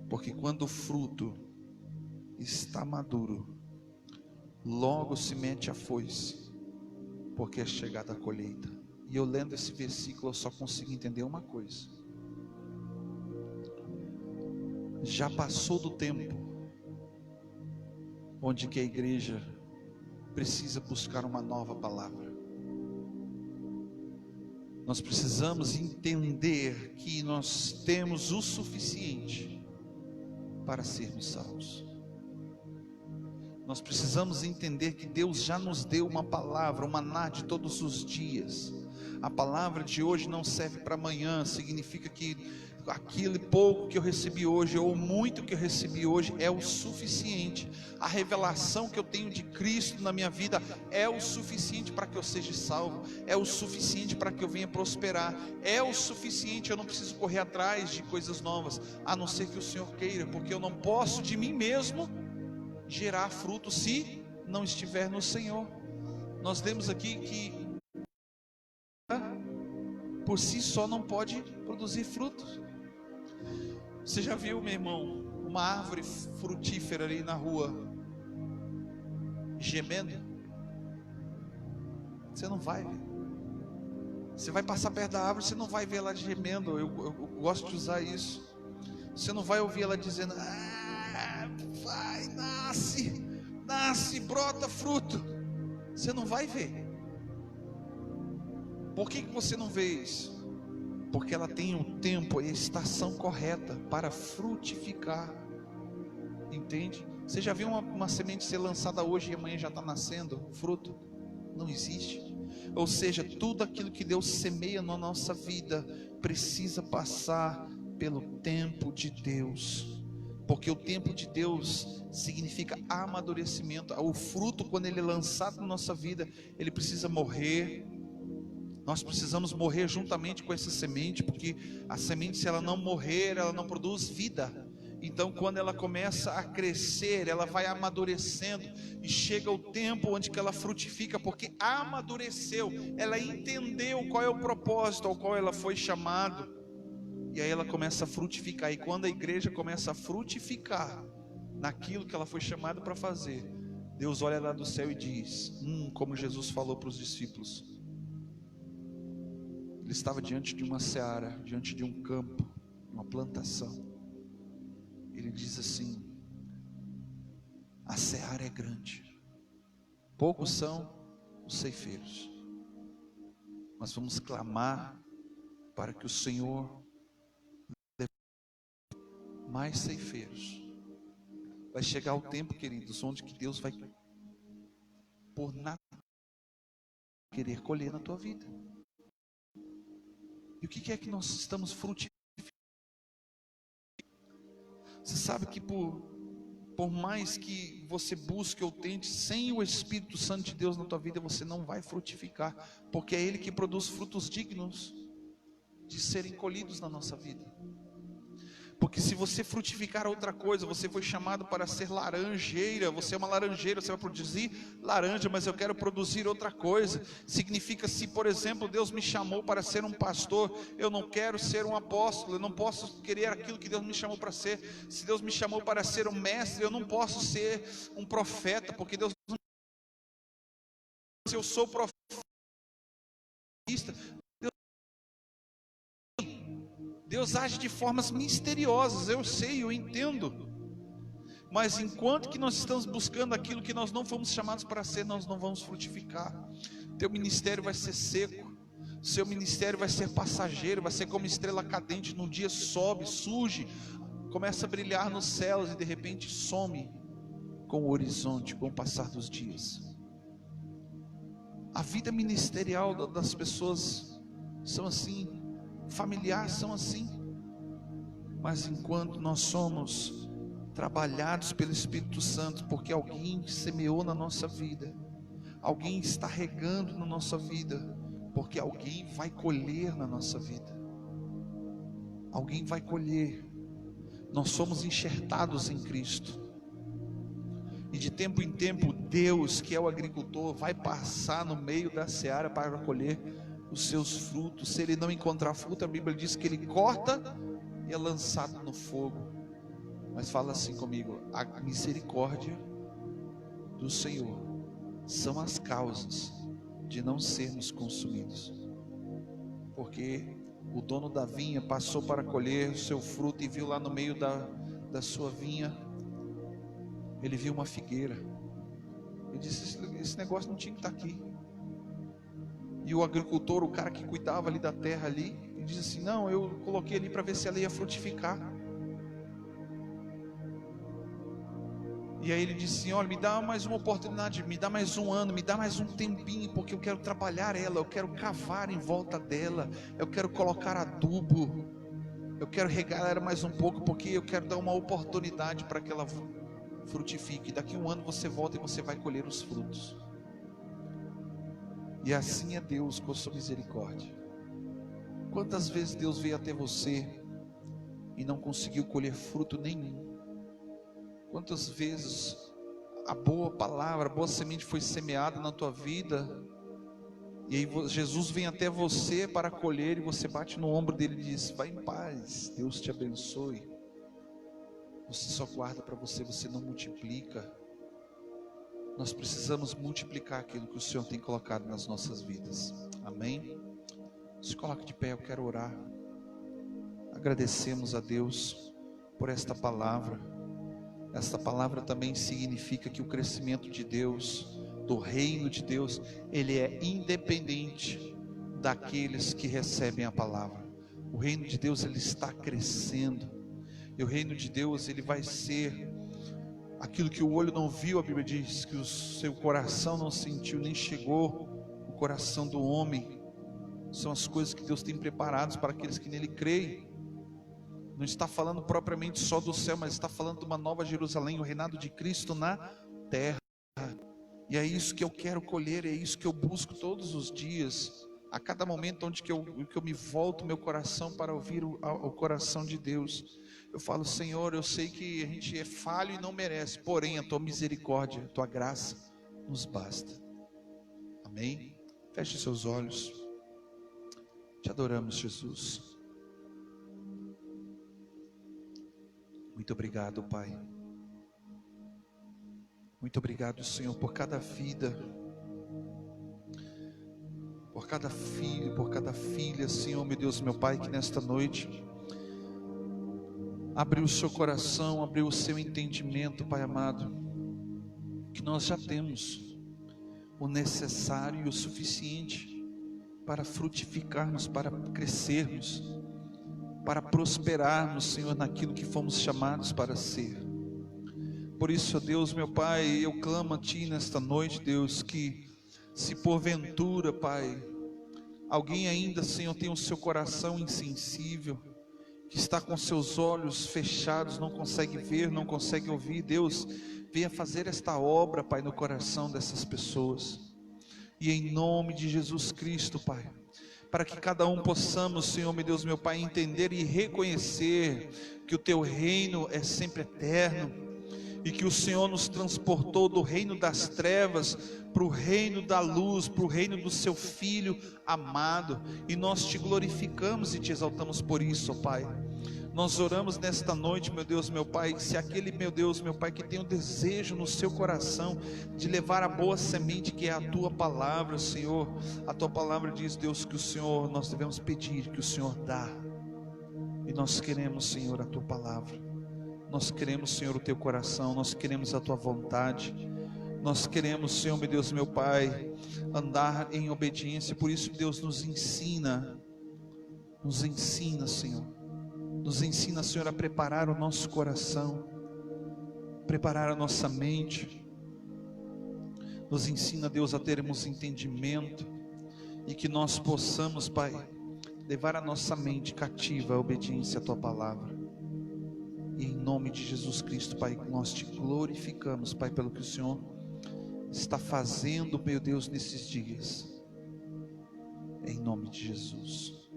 Porque quando o fruto está maduro, logo se mete a foice, porque é chegada a colheita. E eu lendo esse versículo, eu só consigo entender uma coisa: já passou do tempo onde que a igreja precisa buscar uma nova palavra. Nós precisamos entender que nós temos o suficiente para sermos salvos. Nós precisamos entender que Deus já nos deu uma palavra, o maná de todos os dias. A palavra de hoje não serve para amanhã. Significa que aquilo pouco que eu recebi hoje, ou muito que eu recebi hoje, é o suficiente. A revelação que eu tenho de Cristo na minha vida é o suficiente para que eu seja salvo, é o suficiente para que eu venha prosperar, é o suficiente. Eu não preciso correr atrás de coisas novas, a não ser que o Senhor queira, porque eu não posso de mim mesmo gerar fruto se não estiver no Senhor. Nós lemos aqui que por si só não pode produzir frutos. Você já viu, meu irmão, uma árvore frutífera ali na rua gemendo? Você não vai ver. Você vai passar perto da árvore, você não vai ver ela gemendo. Eu gosto de usar isso. Você não vai ouvir ela dizendo: vai, nasce, brota fruto. Você não vai ver. Por que você não vê isso? porque ela tem o tempo e a estação correta para frutificar. Entende? Você já viu uma semente ser lançada hoje e amanhã já está nascendo fruto? Não existe. Ou seja, tudo aquilo que Deus semeia na nossa vida precisa passar pelo tempo de Deus, porque o tempo de Deus significa amadurecimento. O fruto, quando ele é lançado na nossa vida, ele precisa morrer. Nós precisamos morrer juntamente com essa semente, porque a semente, se ela não morrer, ela não produz vida. Então, quando ela começa a crescer, ela vai amadurecendo e chega o tempo onde que ela frutifica, porque amadureceu, ela entendeu qual é o propósito ao qual ela foi chamada, e aí ela começa a frutificar. E quando a igreja começa a frutificar naquilo que ela foi chamada para fazer, Deus olha lá do céu e diz, como Jesus falou para os discípulos, ele estava diante de uma seara, diante de um campo, uma plantação. Ele diz assim: a seara é grande, poucos são os ceifeiros, mas vamos clamar para que o Senhor leve mais ceifeiros. Vai chegar o tempo, queridos, onde que Deus vai, por nada, querer colher na tua vida. E o que é que nós estamos frutificando? Você sabe que por mais que você busque ou tente, sem o Espírito Santo de Deus na tua vida, você não vai frutificar, porque é Ele que produz frutos dignos de serem colhidos na nossa vida. Porque se você frutificar outra coisa, você foi chamado para ser laranjeira, você é uma laranjeira, você vai produzir laranja, mas eu quero produzir outra coisa. Significa, se por exemplo Deus me chamou para ser um pastor, eu não quero ser um apóstolo, eu não posso querer aquilo que Deus me chamou para ser. Se Deus me chamou para ser um mestre, eu não posso ser um profeta, porque Deus não... Se eu sou profeta, Deus age de formas misteriosas, eu sei, eu entendo. Mas enquanto que nós estamos buscando aquilo que nós não fomos chamados para ser, nós não vamos frutificar. Teu ministério vai ser seco, seu ministério vai ser passageiro, vai ser como estrela cadente, num dia sobe, surge, começa a brilhar nos céus e de repente some com o horizonte, com o passar dos dias. A vida ministerial das pessoas são assim, familiares são assim, mas enquanto nós somos trabalhados pelo Espírito Santo, porque alguém semeou na nossa vida, alguém está regando na nossa vida, porque alguém vai colher na nossa vida, alguém vai colher. Nós somos enxertados em Cristo, e de tempo em tempo Deus, que é o agricultor, vai passar no meio da seara para colher os seus frutos. Se ele não encontrar fruto, a Bíblia diz que ele corta e é lançado no fogo. Mas fala assim comigo: a misericórdia do Senhor são as causas de não sermos consumidos, porque o dono da vinha passou para colher o seu fruto e viu lá no meio da sua vinha, ele viu uma figueira. Ele disse: esse negócio não tinha que estar aqui. E o agricultor, o cara que cuidava ali da terra ali, ele disse assim: não, eu coloquei ali para ver se ela ia frutificar. E aí ele disse assim: olha, me dá mais uma oportunidade, me dá mais um ano, me dá mais um tempinho, porque eu quero trabalhar ela, eu quero cavar em volta dela, eu quero colocar adubo, eu quero regar ela mais um pouco, porque eu quero dar uma oportunidade para que ela frutifique. Daqui a um ano você volta e você vai colher os frutos. E assim é Deus com a sua misericórdia. Quantas vezes Deus veio até você e não conseguiu colher fruto nenhum? Quantas vezes a boa palavra, a boa semente foi semeada na tua vida, e aí Jesus vem até você para colher, e você bate no ombro dele e diz: vai em paz, Deus te abençoe. Você só guarda para você, você não multiplica. Nós precisamos multiplicar aquilo que o Senhor tem colocado nas nossas vidas. Amém? Se coloque de pé, eu quero orar. Agradecemos a Deus por esta palavra. Esta palavra também significa que o crescimento de Deus, do reino de Deus, ele é independente daqueles que recebem a palavra. O reino de Deus, ele está crescendo. E o reino de Deus, ele vai ser aquilo que o olho não viu. A Bíblia diz que o seu coração não sentiu, nem chegou o coração do homem. São as coisas que Deus tem preparadas para aqueles que nele creem. Não está falando propriamente só do céu, mas está falando de uma nova Jerusalém, o reinado de Cristo na terra. E é isso que eu quero colher, é isso que eu busco todos os dias, a cada momento onde que eu me volto meu coração para ouvir o coração de Deus. Eu falo: Senhor, eu sei que a gente é falho e não merece, porém a tua misericórdia, a tua graça nos basta. Amém? Feche seus olhos. Te adoramos, Jesus. Muito obrigado, Pai. Muito obrigado, Senhor, por cada vida, por cada filho, por cada filha, Senhor, meu Deus, meu Pai, que nesta noite abriu o seu coração, abriu o seu entendimento, Pai amado, que nós já temos o necessário e o suficiente para frutificarmos, para crescermos, para prosperarmos, Senhor, naquilo que fomos chamados para ser. Por isso, ó Deus, meu Pai, eu clamo a Ti nesta noite, Deus, que se porventura, Pai, alguém ainda, Senhor, tem o seu coração insensível, que está com seus olhos fechados, não consegue ver, não consegue ouvir, Deus, venha fazer esta obra, Pai, no coração dessas pessoas. E em nome de Jesus Cristo, Pai, para que cada um possamos, Senhor, meu Deus, meu Pai, entender e reconhecer que o Teu reino é sempre eterno, e que o Senhor nos transportou do reino das trevas para o reino da luz, para o reino do Seu Filho amado, e nós Te glorificamos e Te exaltamos por isso, ó Pai. Nós oramos nesta noite, meu Deus, meu Pai, se aquele, meu Deus, meu Pai, que tem um desejo no seu coração de levar a boa semente que é a Tua palavra, Senhor, a Tua palavra diz, Deus, que o Senhor, nós devemos pedir, que o Senhor dá, e nós queremos, Senhor, a Tua palavra, nós queremos, Senhor, o Teu coração, nós queremos a Tua vontade, nós queremos, Senhor, meu Deus, meu Pai, andar em obediência. Por isso, Deus, nos ensina, Senhor, nos ensina, Senhor, a preparar o nosso coração, preparar a nossa mente, nos ensina, Deus, a termos entendimento, e que nós possamos, Pai, levar a nossa mente cativa à obediência à Tua palavra. E em nome de Jesus Cristo, Pai, nós Te glorificamos, Pai, pelo que o Senhor está fazendo, meu Deus, nesses dias. Em nome de Jesus.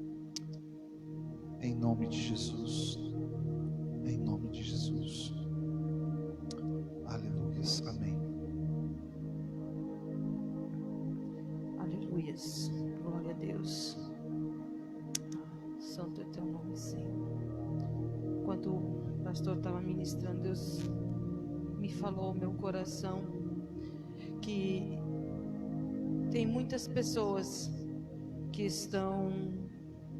Em nome de Jesus. Em nome de Jesus. Aleluias. Amém. Aleluias. Glória a Deus. Santo é Teu nome, Senhor. Enquanto o pastor estava ministrando, Deus me falou ao meu coração que tem muitas pessoas que estão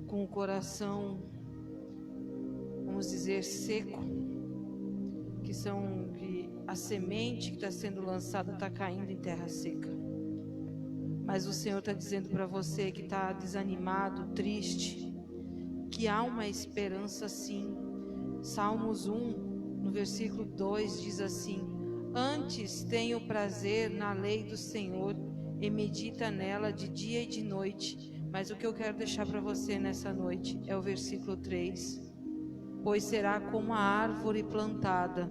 com o coração, vamos dizer, seco, que a semente que está sendo lançada está caindo em terra seca. Mas o Senhor está dizendo para você que está desanimado, triste, que há uma esperança sim. Salmos 1, no versículo 2 diz assim: antes tenho prazer na lei do Senhor e medita nela de dia e de noite. Mas o que eu quero deixar para você nessa noite é o versículo 3: pois será como a árvore plantada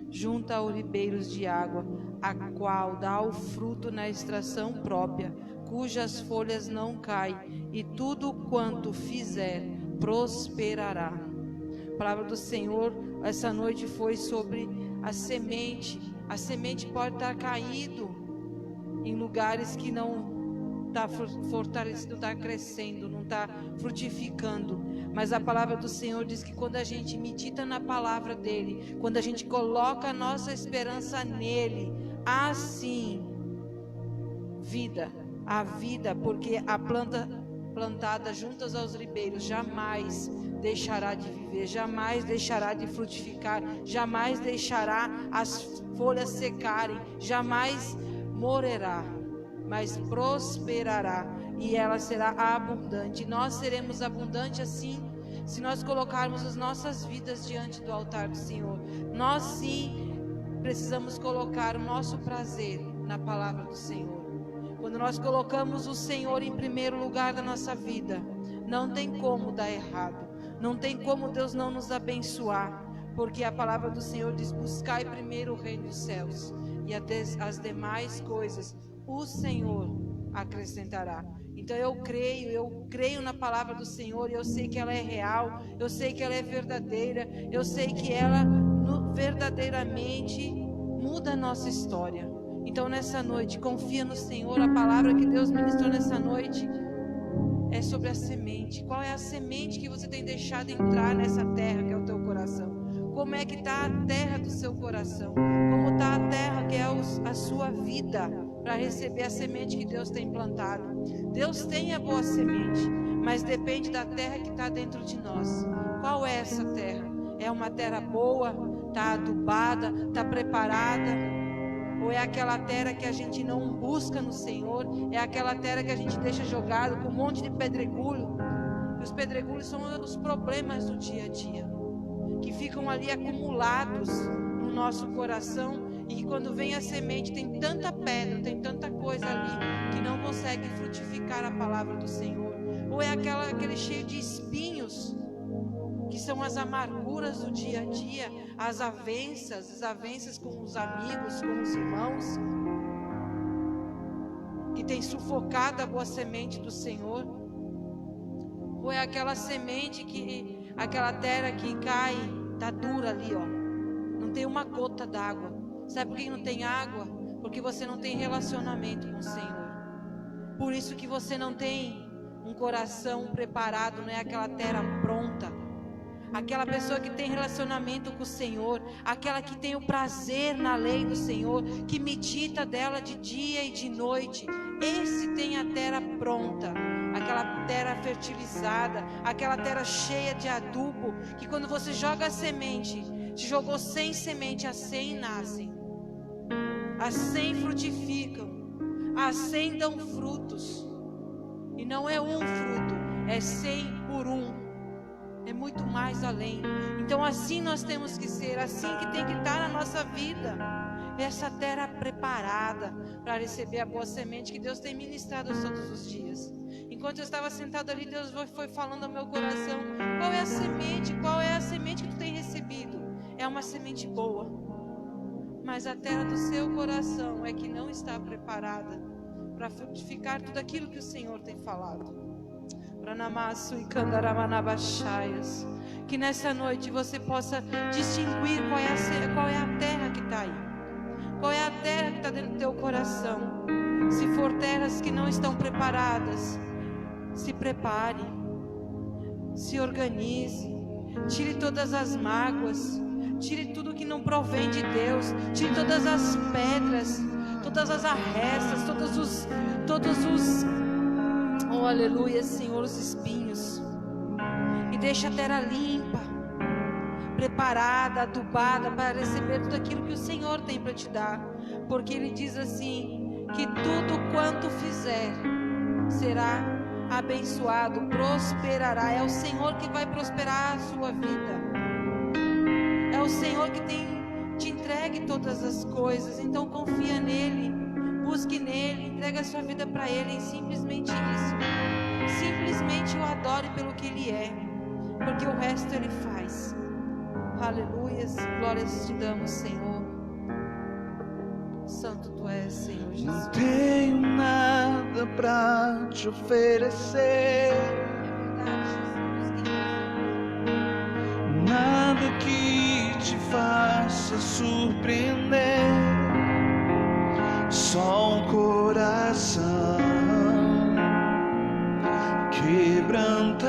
junto a ribeiros de água, a qual dá o fruto na estação própria, cujas folhas não caem, e tudo quanto fizer prosperará. A palavra do Senhor essa noite foi sobre a semente. A semente pode estar caído em lugares que não está fortalecido, não está crescendo, não está frutificando. Mas a palavra do Senhor diz que quando a gente medita na palavra dEle, quando a gente coloca a nossa esperança nele, assim, a vida, porque a planta plantada juntas aos ribeiros jamais deixará de viver, jamais deixará de frutificar, jamais deixará as folhas secarem, jamais morrerá, mas prosperará e ela será abundante. Nós seremos abundantes assim, se nós colocarmos as nossas vidas diante do altar do Senhor. Nós sim precisamos colocar o nosso prazer na palavra do Senhor. Quando nós colocamos o Senhor em primeiro lugar da nossa vida, não tem como dar errado, não tem como Deus não nos abençoar, porque a palavra do Senhor diz: buscai primeiro o reino dos céus, e as demais coisas o Senhor acrescentará. Então eu creio na palavra do Senhor, e eu sei que ela é real, eu sei que ela é verdadeira, eu sei que ela verdadeiramente muda a nossa história. Então nessa noite, confia no Senhor. A palavra que Deus ministrou nessa noite é sobre a semente. Qual é a semente que você tem deixado entrar nessa terra que é o teu coração? Como é que está a terra do seu coração? Como está a terra que é a sua vida, para receber a semente que Deus tem plantado? Deus tem a boa semente, mas depende da terra que está dentro de nós. Qual é essa terra? É uma terra boa? Está adubada? Está preparada? Ou é aquela terra que a gente não busca no Senhor? É aquela terra que a gente deixa jogado com um monte de pedregulho? E os pedregulhos são os problemas do dia a dia, que ficam ali acumulados no nosso coração, e que quando vem a semente tem tanta pedra, tem tanta coisa ali, que não consegue frutificar a palavra do Senhor. Ou é aquele cheio de espinhos, que são as amarguras do dia a dia, as avenças com os amigos, com os irmãos, que tem sufocado a boa semente do Senhor. Ou é aquela semente aquela terra que cai, tá dura ali, ó, não tem uma gota d'água. Sabe por que não tem água? Porque você não tem relacionamento com o Senhor. Por isso que você não tem um coração preparado, não é aquela terra pronta. Aquela pessoa que tem relacionamento com o Senhor, aquela que tem o prazer na lei do Senhor, que medita dela de dia e de noite, esse tem a terra pronta, aquela terra fertilizada, aquela terra cheia de adubo, que quando você joga a semente, se jogou 100 sementes, as 100 nascem, as 100 frutificam, as 100 dão frutos, e não é um fruto, é 100 por um. É muito mais além. Então assim nós temos que ser, assim que tem que estar na nossa vida. Essa terra preparada para receber a boa semente que Deus tem ministrado todos os dias. Enquanto eu estava sentado ali, Deus foi falando ao meu coração: qual é a semente? Qual é a semente que tu tem recebido? É uma semente boa, mas a terra do seu coração é que não está preparada para frutificar tudo aquilo que o Senhor tem falado. Que nessa noite você possa distinguir qual é a terra que está aí, qual é a terra que está dentro do teu coração. Se for terras que não estão preparadas, se prepare, se organize, tire todas as mágoas, tire tudo que não provém de Deus, tire todas as pedras, todas as arrestas, todos os oh aleluia, Senhor, os espinhos, e deixa a terra limpa, preparada, adubada para receber tudo aquilo que o Senhor tem para te dar, porque Ele diz assim, que tudo quanto fizer será abençoado, prosperará. É o Senhor que vai prosperar a sua vida, é o Senhor que tem te entregue todas as coisas. Então confia nele, busque nele, entregue a sua vida para ele, e simplesmente isso, simplesmente o adore pelo que ele é, porque o resto ele faz. Aleluias, glórias te damos, Senhor. Santo tu és, Senhor Jesus. Não tenho nada para te oferecer, nada que te faça surpreender, só um coração quebrantado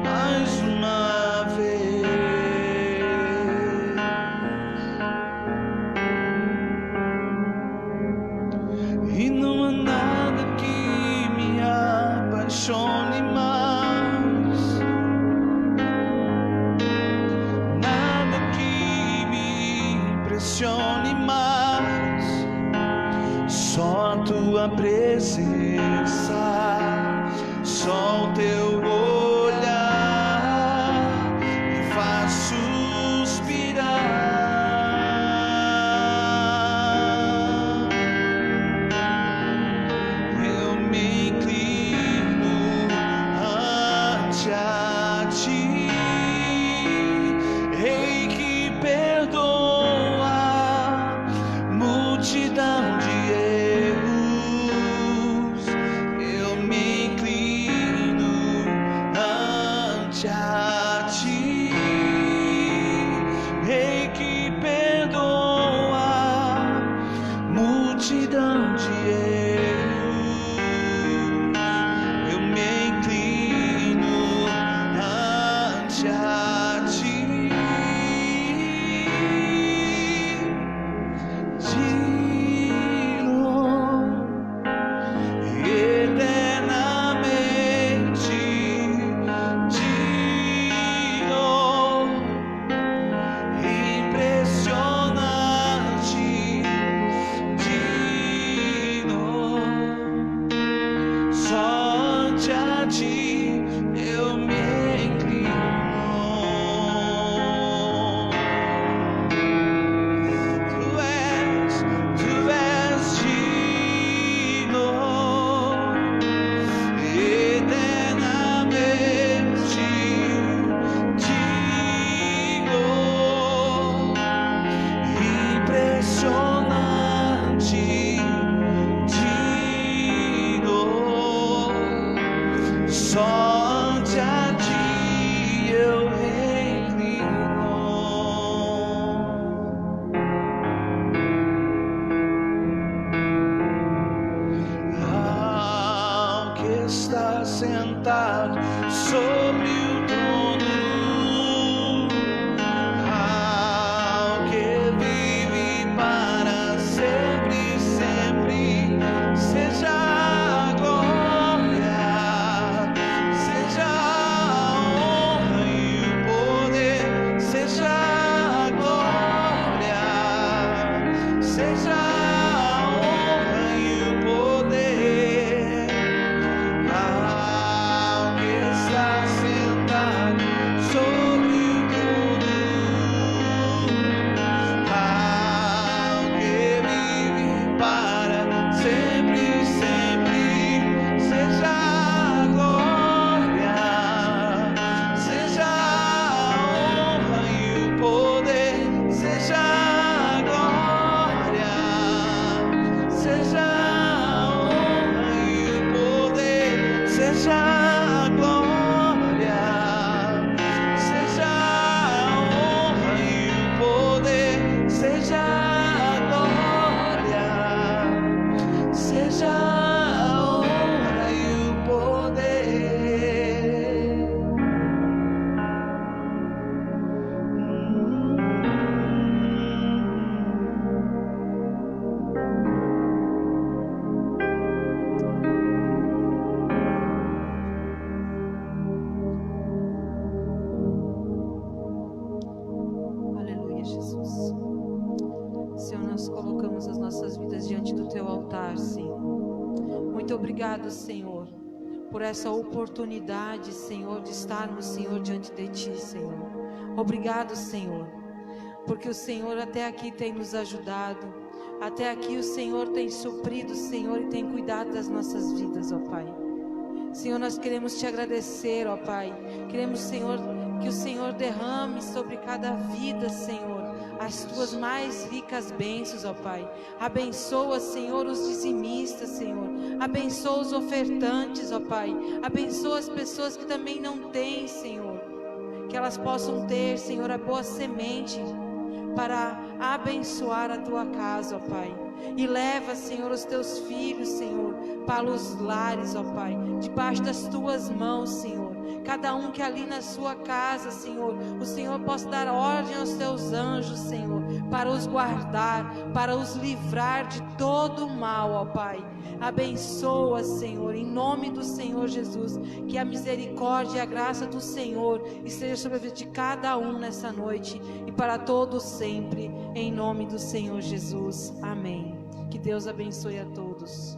mais uma vez, e não há nada que me apaixone mais, nada que me impressione mais, tua presença, só o teu olhar me faz suspirar. Eu me inclino ante a ti, Rei que perdoa multidão de erros. Eu me inclino ante a ti, Rei que perdoa multidão de erros. Eu me inclino ante a ti. Está sentado sobre o trono, ao que vive para sempre, sempre, seja a glória, seja a honra e o poder, seja a glória, seja a honra e o poder. Está sentado sobre o trono, ao que vive para sempre, sempre, seja a glória, seja a honra e o poder, seja a glória, seja a honra e o poder, seja a glória, seja a honra e o poder, seja a glória, seja a honra e o poder. Aleluia, Jesus. Senhor, nós colocamos as nossas vidas diante do Teu altar, Senhor. Muito obrigado, Senhor, por essa oportunidade, Senhor, de estarmos, Senhor, diante de Ti, Senhor. Obrigado, Senhor, porque o Senhor até aqui tem nos ajudado, até aqui o Senhor tem suprido, Senhor, e tem cuidado das nossas vidas, ó Pai. Senhor, nós queremos Te agradecer, ó Pai. Queremos, Senhor, que o Senhor derrame sobre cada vida, Senhor, as Tuas mais ricas bênçãos, ó Pai. Abençoa, Senhor, os dizimistas, Senhor. Abençoa os ofertantes, ó Pai. Abençoa as pessoas que também não têm, Senhor. Que elas possam ter, Senhor, a boa semente para abençoar a Tua casa, ó Pai. E leva, Senhor, os Teus filhos, Senhor, para os lares, ó Pai, debaixo das Tuas mãos, Senhor. Cada um que ali na sua casa, Senhor, o Senhor possa dar ordem aos Teus anjos, Senhor, para os guardar, para os livrar de todo o mal, ó Pai. Abençoa, Senhor, em nome do Senhor Jesus, que a misericórdia e a graça do Senhor esteja sobre a vida de cada um nessa noite e para todos sempre, em nome do Senhor Jesus. Amém. Que Deus abençoe a todos.